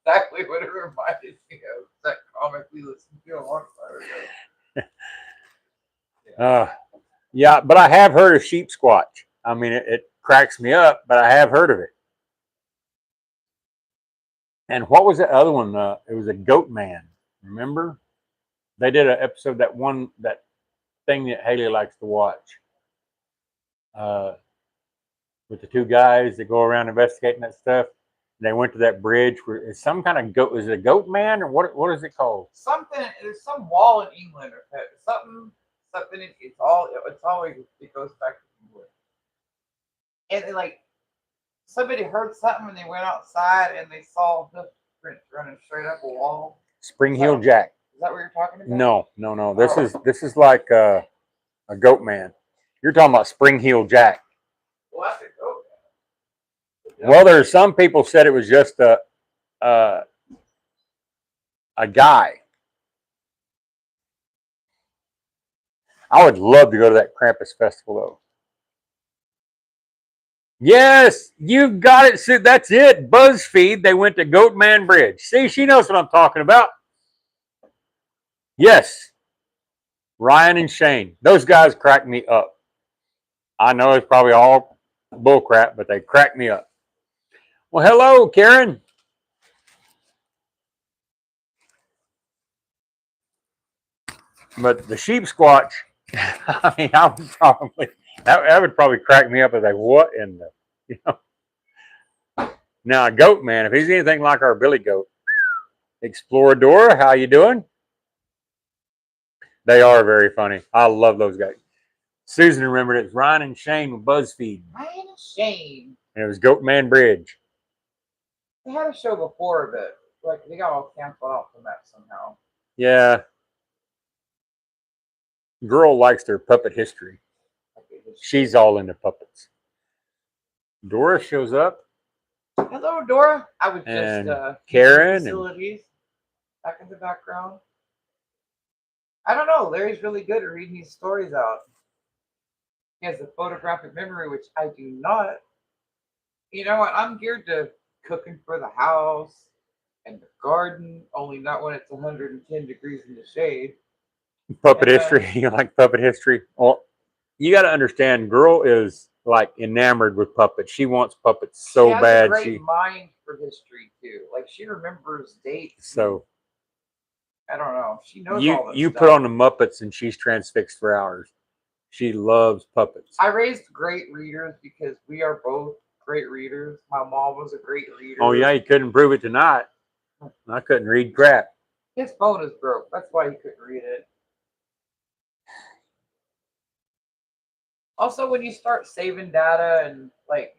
Exactly what it reminded me of. That comic we listened to a long time ago. Yeah, but I have heard of sheep squatch. I mean, it cracks me up, but I have heard of it. And what was the other one? It was a Goat Man. Remember? They did an episode that thing that Haley likes to watch. Uh, with the two guys that go around investigating that stuff. And they went to that bridge where it's some kind of goat. Is it a Goat Man or what is it called? Something. There's some wall in England or something. Something. It's always it goes back to England. And they, like somebody heard something and they went outside and they saw the print running straight up a wall. Spring Heel Jack. Is that what you're talking about? No. This is like a Goat Man. You're talking about Spring Heel Jack. Well, that's a goat. Well, there's some people said it was just a guy. I would love to go to that Krampus festival though. Yes, you've got it. So that's it. BuzzFeed. They went to Goatman Bridge. See, she knows what I'm talking about. Yes, Ryan and Shane. Those guys crack me up. I know it's probably all bullcrap, but they crack me up. Well, hello, Karen. But the sheep squatch, I mean, I would probably that would probably crack me up as like, what in the, you know? Now, a goat man, if he's anything like our Billy Goat, Explorador, how you doing? They are very funny. I love those guys. Susan remembered it's Ryan and Shane with BuzzFeed. Ryan and Shane. And it was Goatman Bridge. They had a show before, but like they got all canceled out from that somehow. Yeah. Girl likes their puppet history. She's all into puppets. Dora shows up. Hello, Dora. I was and just Karen facilities back in the background. I don't know. Larry's really good at reading these stories out. He has a photographic memory, which I do not. You know what? I'm geared to cooking for the house and the garden, only not when it's 110 degrees in the shade. Puppet history. You like puppet history? Well, you got to understand, girl is like enamored with puppets. She wants puppets so she has bad. A great mind for history too. Like she remembers dates. So I don't know. She knows you all this you stuff. put on the Muppets and she's transfixed for hours. She loves puppets. I raised great readers because we are both great readers. My mom was a great reader. Oh yeah, you couldn't prove it tonight. I couldn't read crap. His phone is broke. That's why he couldn't read it. Also, when you start saving data and like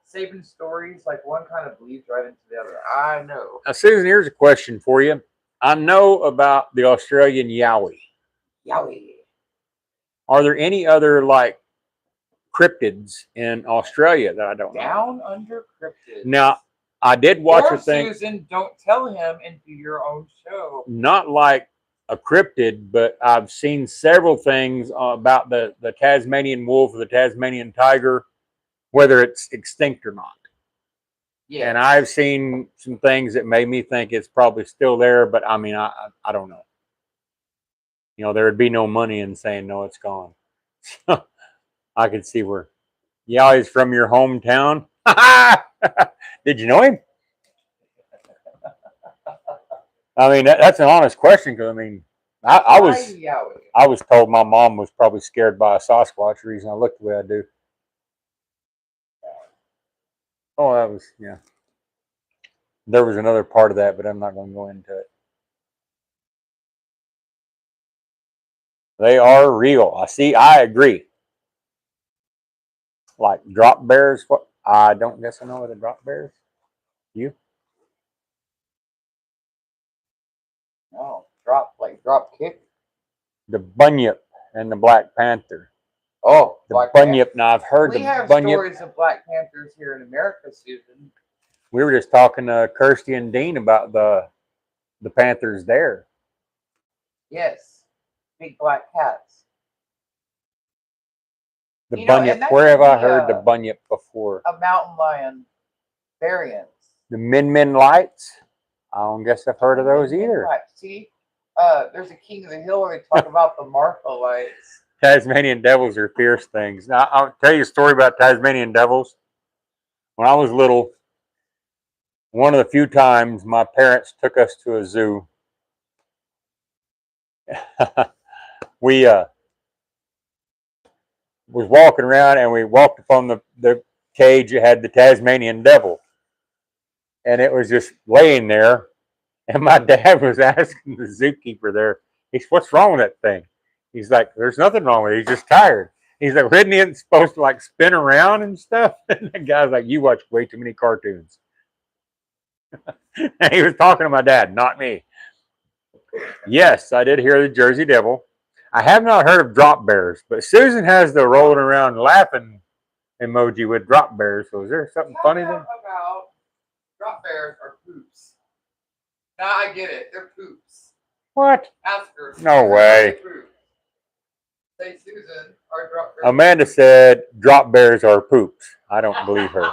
saving stories, like one kind of bleeds right into the other. I know. Now, Susan, here's a question for you. I know about the Australian Yowie. Yowie. Are there any other like cryptids in Australia that I don't know? Down under cryptids. Now, I did watch a thing. Susan, don't tell him and do your own show. Not like a cryptid, but I've seen several things about the Tasmanian wolf or the Tasmanian tiger, whether it's extinct or not. Yeah. And I've seen some things that made me think it's probably still there, but I mean, I don't know. You know, there would be no money in saying, no, it's gone. So I could see where, yeah, he's from your hometown. Did you know him? I mean, that's an honest question because I mean, I was told my mom was probably scared by a Sasquatch. The reason I look the way I do. Oh, that was yeah. There was another part of that, but I'm not going to go into it. They are real. I agree. Like drop bears. What? I don't guess I know what a drop bear is. You? No, drop kick. The bunyip and the Black Panther. Oh, the bunyip. Now I've heard we the have bunyip. Stories of Black Panthers here in America, Susan. We were just talking to Kirsty and Dean about the Panthers there. Yes, big black cats. The bunyip. Where have I heard the bunyip before? A mountain lion variant. The Min lights. I don't guess I've heard of those either. See, there's a King of the Hill where they talk about the Martha lights. Tasmanian devils are fierce things. Now, I'll tell you a story about Tasmanian devils. When I was little, one of the few times my parents took us to a zoo. We was walking around and we walked upon the cage that had the Tasmanian devil, and it was just laying there. And my dad was asking the zookeeper there, he's, "What's wrong with that thing?" He's like, "There's nothing wrong with it. He's just tired." He's like, "Isn't it supposed to like spin around and stuff?" And the guy's like, "You watch way too many cartoons." And he was talking to my dad, not me. Yes, I did hear the Jersey Devil. I have not heard of drop bears, but Susan has the rolling around laughing emoji with drop bears. So is there something funny there? About drop bears are poops. Now I get it. They're poops. What? Ask her. No way. Say Susan are drop bears. Amanda said drop bears are poops. I don't believe her.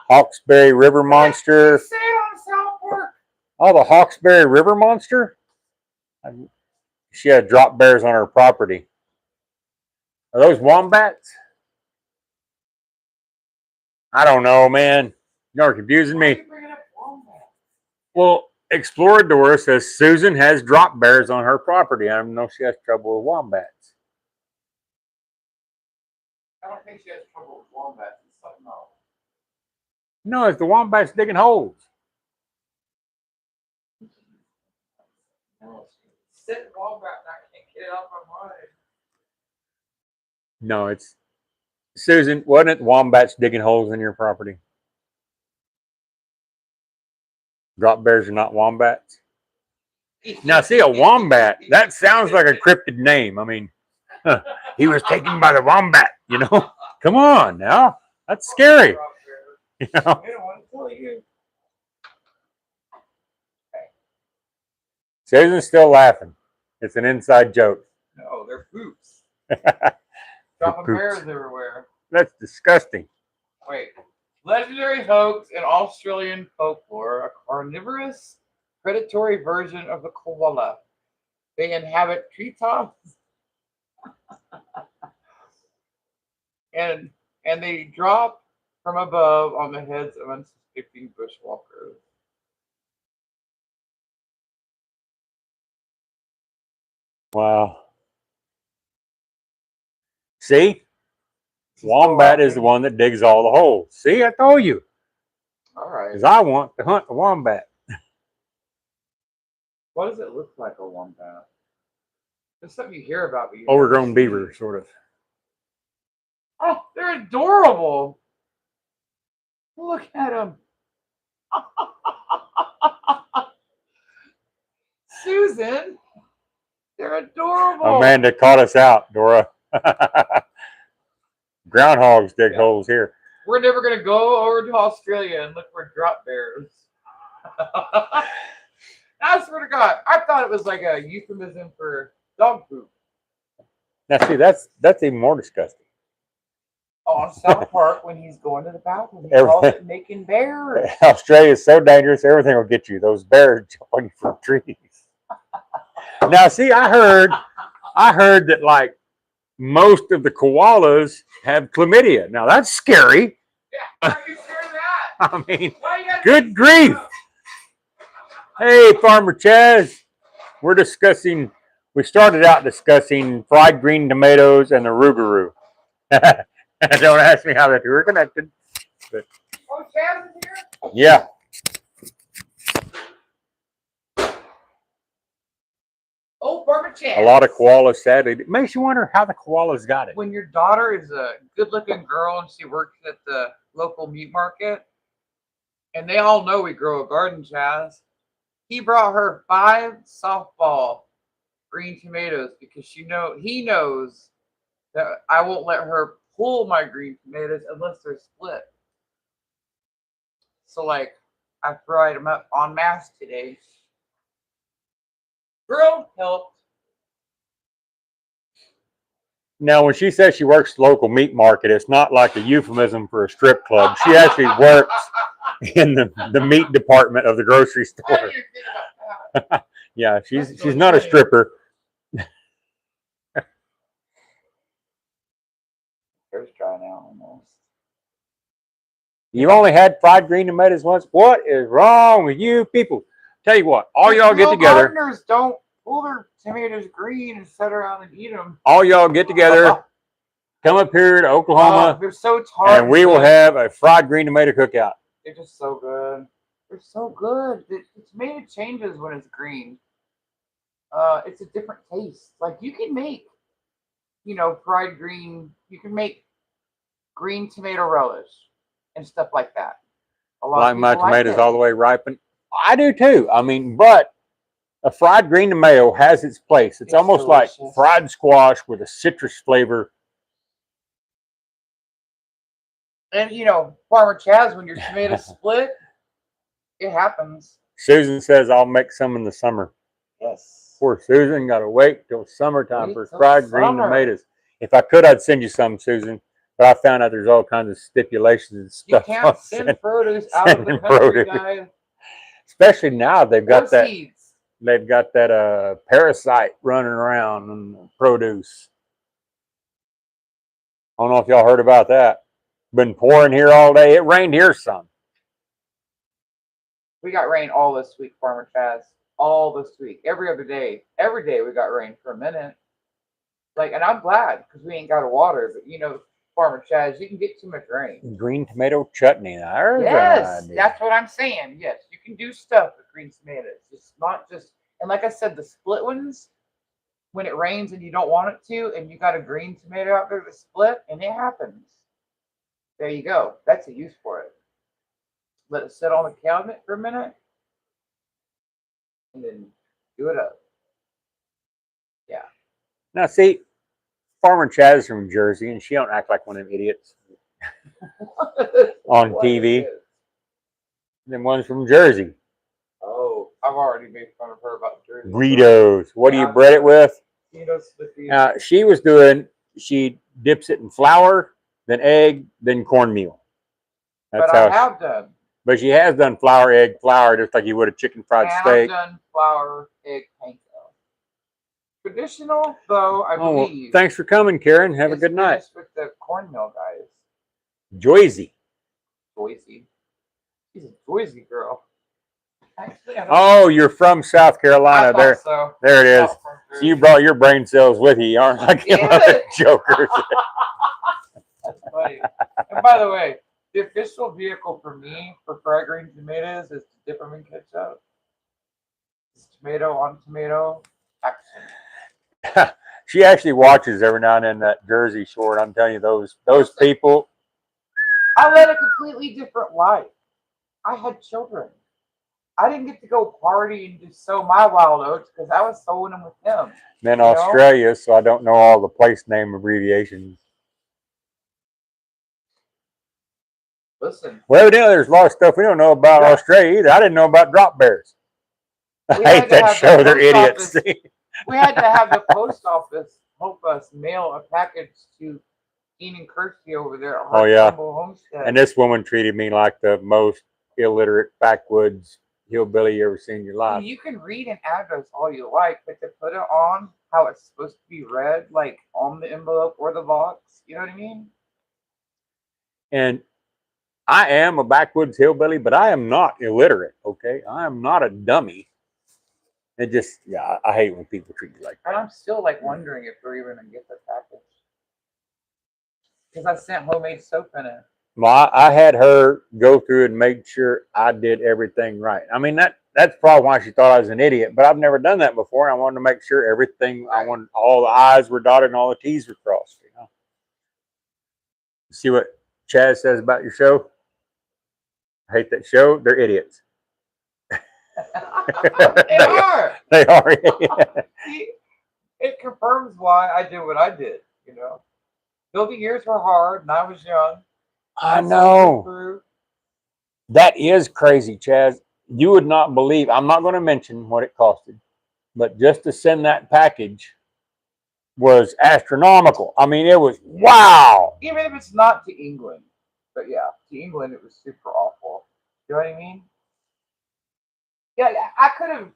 Hawkesbury River Monster. Say it on South Park. Oh, the Hawkesbury River Monster? She had drop bears on her property. Are those wombats? I don't know, man. You're confusing me. Well, Exploradora says Susan has drop bears on her property. I don't know if she has trouble with wombats. I don't think she has trouble with wombats. It's something else. No, it's the wombats digging holes. Sit wombat, I can't get it off my mind. No, it's Susan. Wasn't it wombats digging holes in your property? Drop bears are not wombats. Now, see, a wombat, that sounds like a cryptid name. I mean, he was taken by the wombat, you know? Come on now. That's scary. You know? I don't want to tell you. Susan's still laughing. It's an inside joke. No, they're poops. Dropping bears everywhere. That's disgusting. Wait. Legendary hoax in Australian folklore, a carnivorous, predatory version of the koala. They inhabit treetops and they drop from above on the heads of unsuspecting bushwalkers. Wow. See? Wombat is the one that digs all the holes. See, I told you. All right. Because I want to hunt the wombat. What does it look like, a wombat? It's something you hear about. But Overgrown beaver, sort of. Oh, they're adorable. Look at them. Susan, they're adorable. Amanda caught us out, Dora. Groundhogs dig holes here. We're never going to go over to Australia and look for drop bears. I swear to God, I thought it was like a euphemism for dog poop. Now, see, that's even more disgusting. On South Park, when he's going to the bathroom, he calls it making bears. Australia is so dangerous, everything will get you. Those bears jumping from trees. Now, see, I heard that like most of the koalas have chlamydia. Now that's scary. Yeah, how are you sure of that? I mean, good grief. Hey, Farmer Chaz. We started out discussing fried green tomatoes and the Rougarou. Don't ask me how the two are connected. But, oh, Chaz is here? Yeah. Oh, Farmer Chaz. A lot of koalas, sadly. It makes you wonder how the koalas got it. When your daughter is a good-looking girl and she works at the local meat market, and they all know we grow a garden, Chaz, he brought her 5 softball green tomatoes because he knows that I won't let her pull my green tomatoes unless they're split. So, like, I fried them up en masse today. Girl helped. Now, when she says she works local meat market, it's not like a euphemism for a strip club. She actually works in the meat department of the grocery store. Yeah, she's not a stripper. There's dry now almost. You've only had fried green tomatoes once. What is wrong with you people? Tell you what, all y'all get Real together. gardeners don't pull their tomatoes green and sit around and eat them. All y'all get together. Come up here to Oklahoma, They're so tart. and we will have a fried green tomato cookout. They're just so good. They're so good. The tomato changes when it's green. It's a different taste. Like you can make, fried green. You can make green tomato relish and stuff like that. A lot Like of my people like tomatoes it. all the way ripened. I do too. I mean, but a fried green tomato has its place. It's almost delicious. like fried squash with a citrus flavor. And Farmer Chaz, when your tomatoes split, it happens. Susan says I'll make some in the summer. Yes. Poor Susan, got to wait till summertime Wait for till fried green summer. tomatoes. If I could, I'd send you some, Susan. But I found out there's all kinds of stipulations and stuff. You can't send produce out of the country, guys. Especially now they've got Or that. seeds. They've got that parasite running around in the produce. I don't know if y'all heard about that. Been pouring here all day. It rained here some. We got rain all this week, Farmer Chaz. All this week. Every other day. Every day we got rain for a minute. And I'm glad because we ain't got a water. But Farmer Chaz, you can get too much rain. Green tomato chutney. Yes, that's what I'm saying. Yes, you can do stuff with green tomatoes. It's not just, and like I said, the split ones, when it rains and you don't want it to, and you got a green tomato out there to split, and it happens. There you go. That's a use for it. Let it sit on the cabinet for a minute, and then do it up. Yeah. Now, see, Farmer Chaz is from Jersey, and she don't act like one of them idiots on TV. Then one's from Jersey. Oh, I've already made fun of her about Jersey. Guidos. What do you bread it with? She dips it in flour, then egg, then cornmeal. That's how I have done. But she has done flour, egg, flour, just like you would a chicken fried steak. I've done flour, egg, panko. Traditional, though, I believe. Well, thanks for coming, Karen. Have a good night. With the cornmeal guys. Joyzy. She's a Joyzy girl. Actually, you're from South Carolina. There it is. So you brought your brain cells with you. You aren't like jokers. That's funny. And by the way, the official vehicle for me for fried green tomatoes is to dip them in ketchup. It's tomato on tomato action. She actually watches every now and then that Jersey Shore. I'm telling you, those people. I led a completely different life. I had children. I didn't get to go party and just sow my wild oats because I was sowing them with him. Then Australia, so I don't know all the place name abbreviations. Listen. Well, evidently there's a lot of stuff we don't know about Australia either. I didn't know about drop bears. I hate that show. They're idiots. We had to have the post office help us mail a package to Dean and Kirsty over there at Humble Homestead. And this woman treated me like the most illiterate backwoods hillbilly you ever seen in your life. You can read an address all you like, but to put it on how it's supposed to be read, like on the envelope or the box, you know what I mean? And I am a backwoods hillbilly, but I am not illiterate, okay? I am not a dummy. It just, I hate when people treat you like that. And I'm still wondering if we're even going to get the package. Because I sent homemade soap in it. Well, I had her go through and make sure I did everything right. I mean, that's probably why she thought I was an idiot, but I've never done that before. I wanted to make sure everything, I wanted all the I's were dotted and all the T's were crossed. See what Chaz says about your show? I hate that show. They're idiots. They are. They are. See, it confirms why I did what I did, Though the years were hard and I was young. I know. That is crazy, Chaz. You would not believe. I'm not going to mention what it costed, but just to send that package was astronomical. I mean, it was wow. Even if it's not to England. But yeah, to England, it was super awful. You know what I mean? Yeah, I could have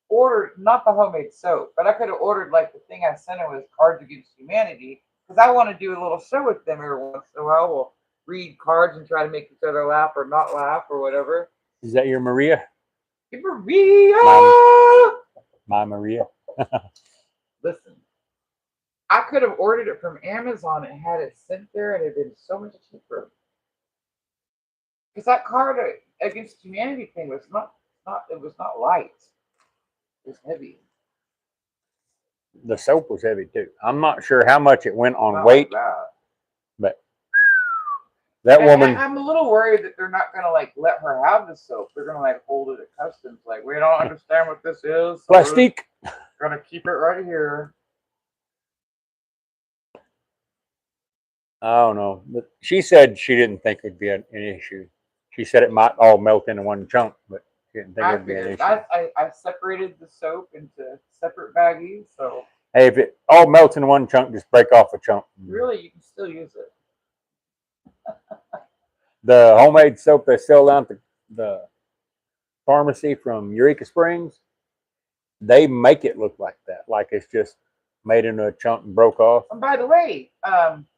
ordered, not the homemade soap, but I could have ordered the thing I sent it was Cards Against Humanity, because I want to do a little show with them every once in a while. We'll read cards and try to make each other laugh or not laugh or whatever. Is that your Maria? Maria! My Maria. Listen, I could have ordered it from Amazon and had it sent there and it'd been so much cheaper. Because that card against humanity thing was not light. It was heavy. The soap was heavy too. I'm not sure how much it went on Not weight, like that. but that woman. I'm a little worried that they're not gonna like let her have the soap. They're gonna like hold it at customs. Like, we don't understand what this is. So Plastic. we're gonna keep it right here. I don't know. But she said she didn't think it would be an issue. She said it might all melt into one chunk, but she didn't think it would be an issue. I separated the soap into separate baggies, so Hey, if it all melts in one chunk, just break off a chunk. really you can still use it. The homemade soap they sell down at the pharmacy from Eureka Springs, they make it look like that, like it's just made into a chunk and broke off. And by the way,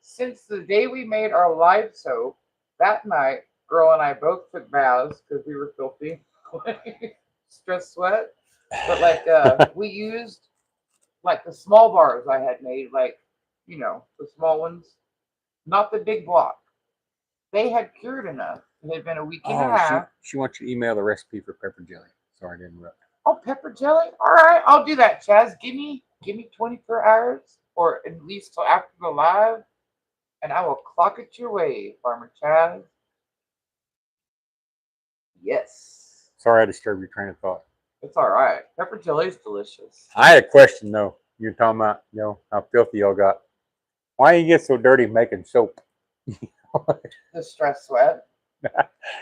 since the day we made our live soap, that night, girl and I both took baths because we were filthy, stress sweat. But like, we used like the small bars I had made, like, you know, the small ones, not the big block. They had cured enough. It had been a week and a half. She wants you to email the recipe for pepper jelly. Sorry to interrupt. Oh, pepper jelly? All right, I'll do that, Chaz. Give me 24 hours, or at least till after the live, and I will clock it your way, Farmer Chaz. Yes. Sorry I disturbed your train of thought. It's all right. Pepper jelly is delicious. I had a question though. You're talking about, how filthy y'all got. Why you get so dirty making soap? The stress sweat.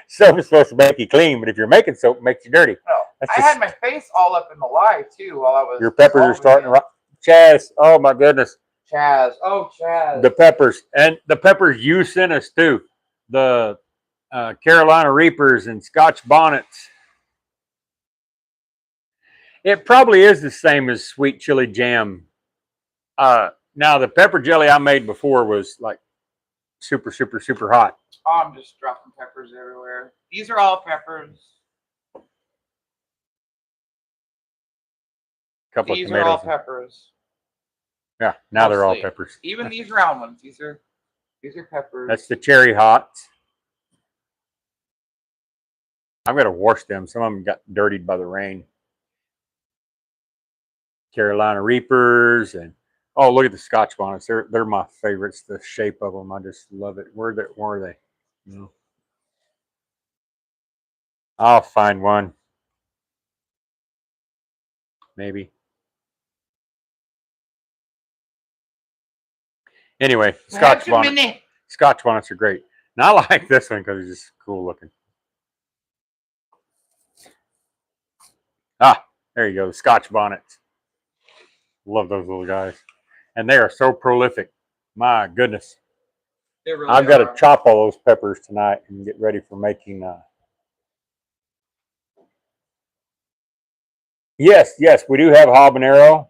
Soap is supposed to make you clean, but if you're making soap, it makes you dirty. No, I had my face all up in the lye too while I was. Your peppers are starting to rot. Chaz, oh my goodness. Chaz, oh Chaz. The peppers, and the peppers you sent us too. The Carolina Reapers and Scotch bonnets. It probably is the same as sweet chili jam. Now the pepper jelly I made before was like super, super, super hot. Oh, I'm just dropping peppers everywhere. These are all peppers. Couple These of tomatoes. are all peppers. Yeah, now Mostly. they're all peppers. Even these round ones. These are peppers. That's the cherry hots. I'm gonna wash them. Some of them got dirtied by the rain. Carolina Reapers and oh, look at the Scotch bonnets. They're my favorites. The shape of them, I just love it. Where are they? No. I'll find one. Maybe. Anyway, Scotch bonnets. Scotch bonnets are great. And I like this one because it's just cool looking. Ah, there you go. The Scotch bonnets. Love those little guys. And they are so prolific. My goodness. Really I've got to chop all those peppers tonight and get ready for making. Yes, we do have habanero.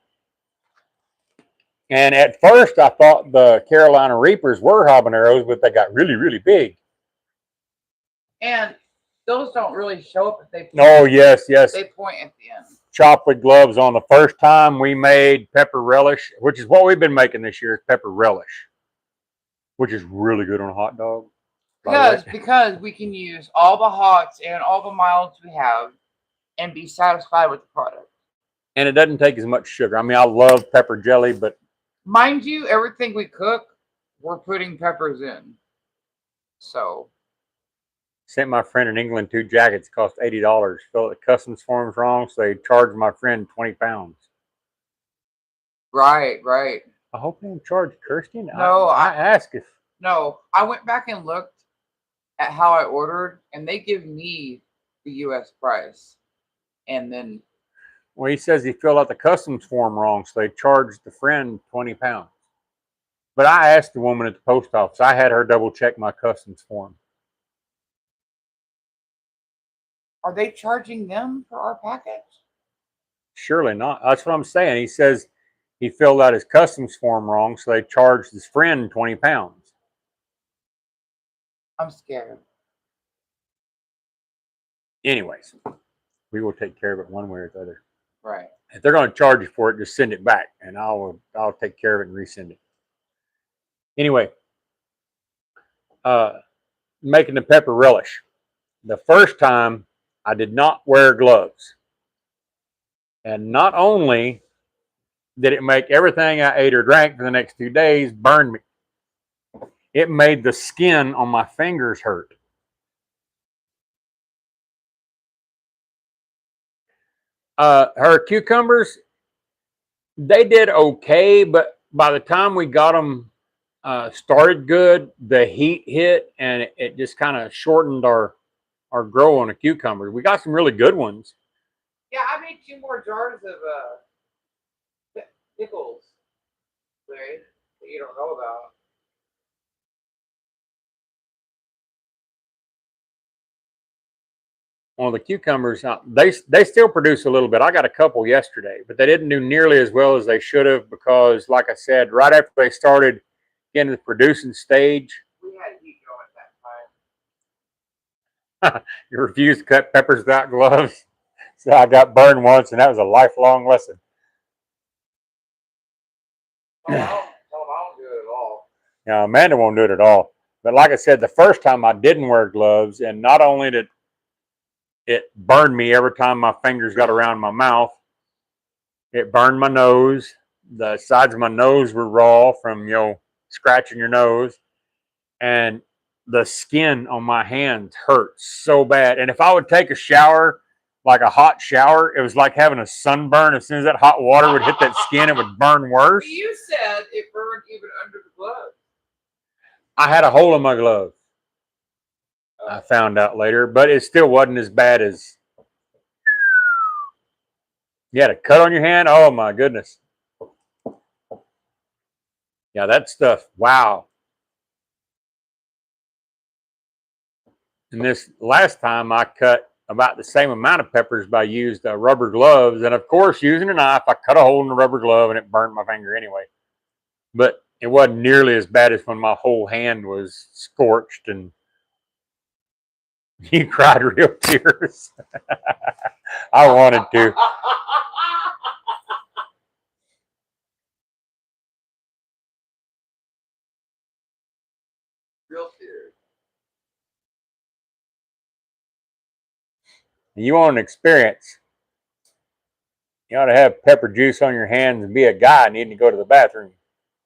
And at first, I thought the Carolina Reapers were habaneros, but they got really, really big. And those don't really show up if they point. Oh, yes. They point at the end. Chop with gloves on. The first time we made pepper relish, which is what we've been making this year, is pepper relish, which is really good on a hot dog. Because we can use all the hots and all the milds we have and be satisfied with the product. And it doesn't take as much sugar. I mean, I love pepper jelly, but mind you, everything we cook, we're putting peppers in. So sent my friend in England 2 jackets, cost $80. Felt the customs forms wrong, so they charged my friend 20 pounds. Right. I hope they didn't charge Kirsten. No, I asked if. No, I went back and looked at how I ordered, and they give me the U.S. price, and then. Well, he says he filled out the customs form wrong, so they charged the friend 20 pounds. But I asked the woman at the post office. I had her double check my customs form. Are they charging them for our package? Surely not. That's what I'm saying. He says he filled out his customs form wrong, so they charged his friend 20 pounds. I'm scared. Anyways, we will take care of it one way or the other. Right. If they're going to charge you for it, just send it back, and I'll take care of it and resend it. Anyway, making the pepper relish. The first time, I did not wear gloves, and not only did it make everything I ate or drank for the next 2 days burn me, it made the skin on my fingers hurt. Her cucumbers, they did okay, but by the time we got them started good, the heat hit and it just kind of shortened our grow on the cucumbers. We got some really good ones. Yeah, I made 2 more jars of pickles, Larry, that you don't know about. Well, the cucumbers, they still produce a little bit. I got a couple yesterday, but they didn't do nearly as well as they should have because, like I said, right after they started getting to the producing stage, We had heat going at that time. you refused to cut peppers without gloves. So I got burned once, and that was a lifelong lesson. Oh, I don't do it at all. Now, Amanda won't do it at all. But like I said, the first time I didn't wear gloves, and not only did it burn me every time my fingers got around my mouth, it burned my nose. The sides of my nose were raw from, scratching your nose. And the skin on my hands hurt so bad. And if I would take a shower, like a hot shower, it was like having a sunburn. As soon as that hot water would hit that skin, it would burn worse. You said it burned even under the glove. I had a hole in my glove. I found out later, but it still wasn't as bad as you had a cut on your hand. Oh my goodness. Yeah, that stuff. Wow. And this last time I cut about the same amount of peppers, but I used rubber gloves. And of course, using a knife, I cut a hole in the rubber glove and it burned my finger anyway. But it wasn't nearly as bad as when my whole hand was scorched and you cried real tears. I wanted to. Real tears. You want an experience, you ought to have pepper juice on your hands and be a guy needing to go to the bathroom.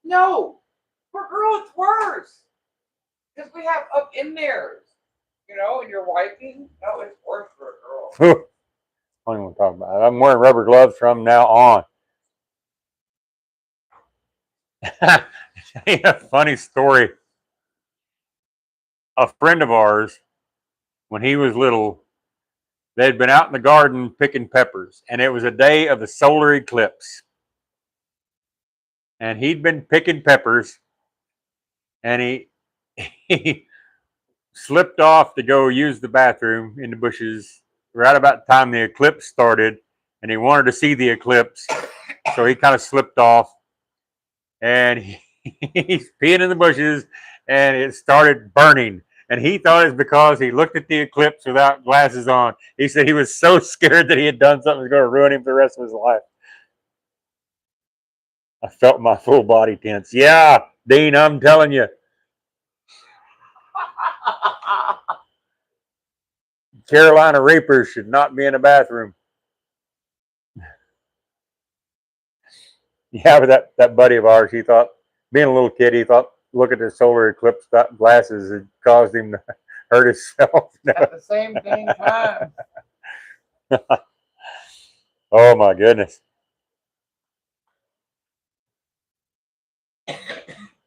No, for girls it's worse because we have up in there, and you're wiping. No, it's worse for a girl. I don't even want to talk about it. I'm wearing rubber gloves from now on. A funny story. A friend of ours, when he was little, they'd been out in the garden picking peppers, and it was a day of the solar eclipse. And he'd been picking peppers, and he slipped off to go use the bathroom in the bushes right about the time the eclipse started, and he wanted to see the eclipse, so he kind of slipped off, and he's peeing in the bushes, and it started burning. And he thought it's because he looked at the eclipse without glasses on. He said he was so scared that he had done something that was going to ruin him for the rest of his life. I felt my full body tense. Yeah, Dean, I'm telling you. Carolina Reapers should not be in a bathroom. Yeah, but that buddy of ours, he thought, being a little kid, he thought look at the solar eclipse glasses had caused him to hurt himself. At the same dang time. Oh my goodness.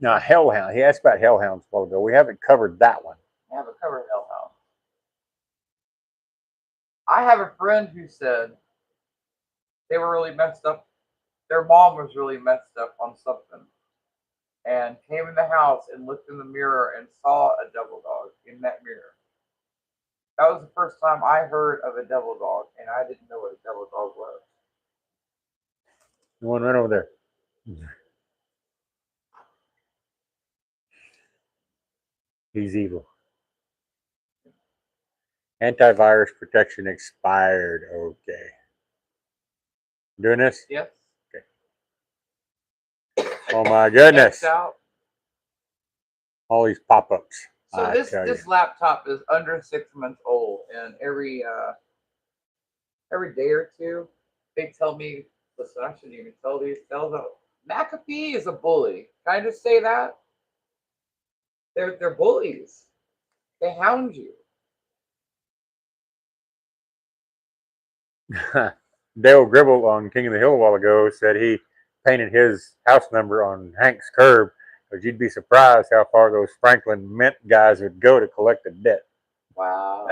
Now, hellhound. He asked about hellhounds a while ago. We haven't covered that one. I haven't covered hellhound. I have a friend who said they were really messed up. Their mom was really messed up on something, and came in the house and looked in the mirror and saw a devil dog in that mirror. That was the first time I heard of a devil dog, and I didn't know what a devil dog was. The one right over there. He's evil. Antivirus protection expired. Okay. Doing this? Yes. Oh my X goodness. out. All these pop-ups. So I tell you. this laptop is under 6 months old, and every day or two, they tell me, listen, I shouldn't even tell these tales. McAfee is a bully. Can I just say that? They're bullies. They hound you. Dale Gribble on King of the Hill a while ago said he painted his house number on Hank's curb, because you'd be surprised how far those Franklin Mint guys would go to collect the debt. Wow.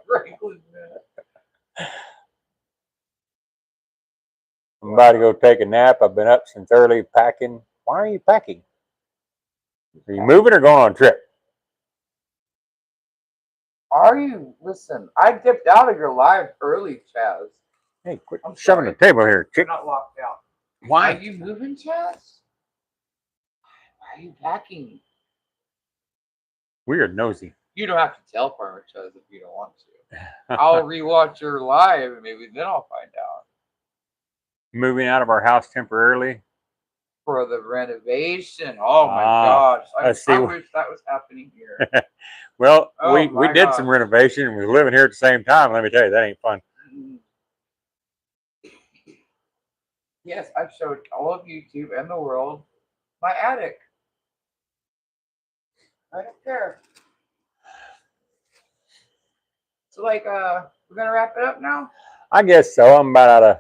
Franklin Mint. I'm about to go take a nap. I've been up since early packing. Why are you packing? Are you moving or going on a trip? Are you? Listen, I dipped out of your live early, Chaz. Hey, quit I'm shoving sorry. the table here, You're chick. not locked out. Why? Are you moving, Chaz? Why are you packing? Weird nosy. You don't have to tell Farmer Chaz if you don't want to. I'll rewatch your live and maybe then I'll find out. Moving out of our house temporarily. For the renovation. Oh my gosh. I wish that was happening here. Well, Oh we did some renovation and we were living here at the same time. Let me tell you, that ain't fun. Yes, I've showed all of YouTube and the world my attic. Right up there. So we're gonna wrap it up now? I guess so. I'm about out of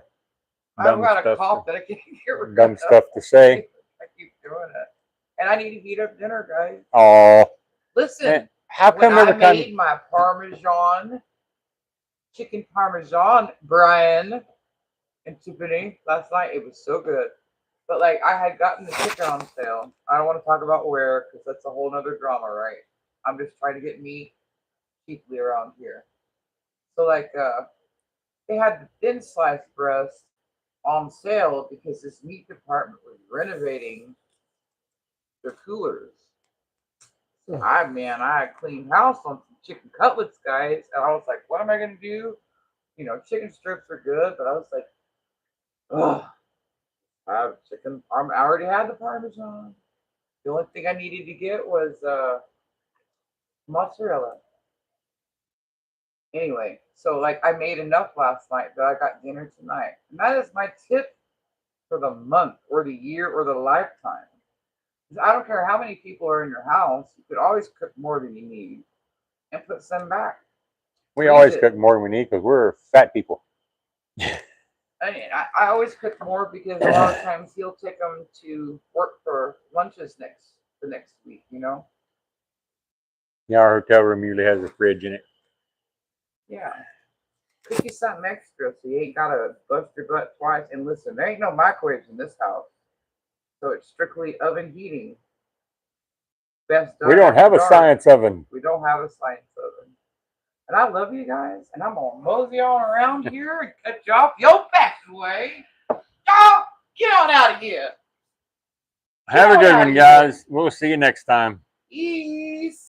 I've got a cough that I can't get rid of. Dumb stuff to say. I keep doing it. And I need to heat up dinner, guys. Oh. Listen, how come when I every time made my chicken parmesan, Brian and Tiffany last night, it was so good. But I had gotten the chicken on sale. I don't want to talk about where, because that's a whole nother drama, right? I'm just trying to get meat cheaply around here. So they had the thin sliced breast on sale because this meat department was renovating their coolers. So I had cleaned house on some chicken cutlets, guys, and I was like, what am I gonna do? Chicken strips are good, but I was like, ugh, I have chicken. I already had the parmesan. The only thing I needed to get was mozzarella. Anyway, so I made enough last night that I got dinner tonight, and that is my tip for the month or the year or the lifetime. I don't care how many people are in your house, you could always cook more than you need and put some back. We always cook more than we need because we're fat people. I always cook more because a lot of times he'll take them to work for lunches the next week, Yeah, our hotel room usually has a fridge in it. Yeah. Cook you something extra so you ain't got to bust your butt twice. And listen, there ain't no microwaves in this house. So it's strictly oven heating. Best done. We don't have a science oven. We don't have a science oven. And I love you guys. And I'm going to mosey on around here and cut you off your fashion way. Y'all, get on out of here. Have a good one, guys. We'll see you next time.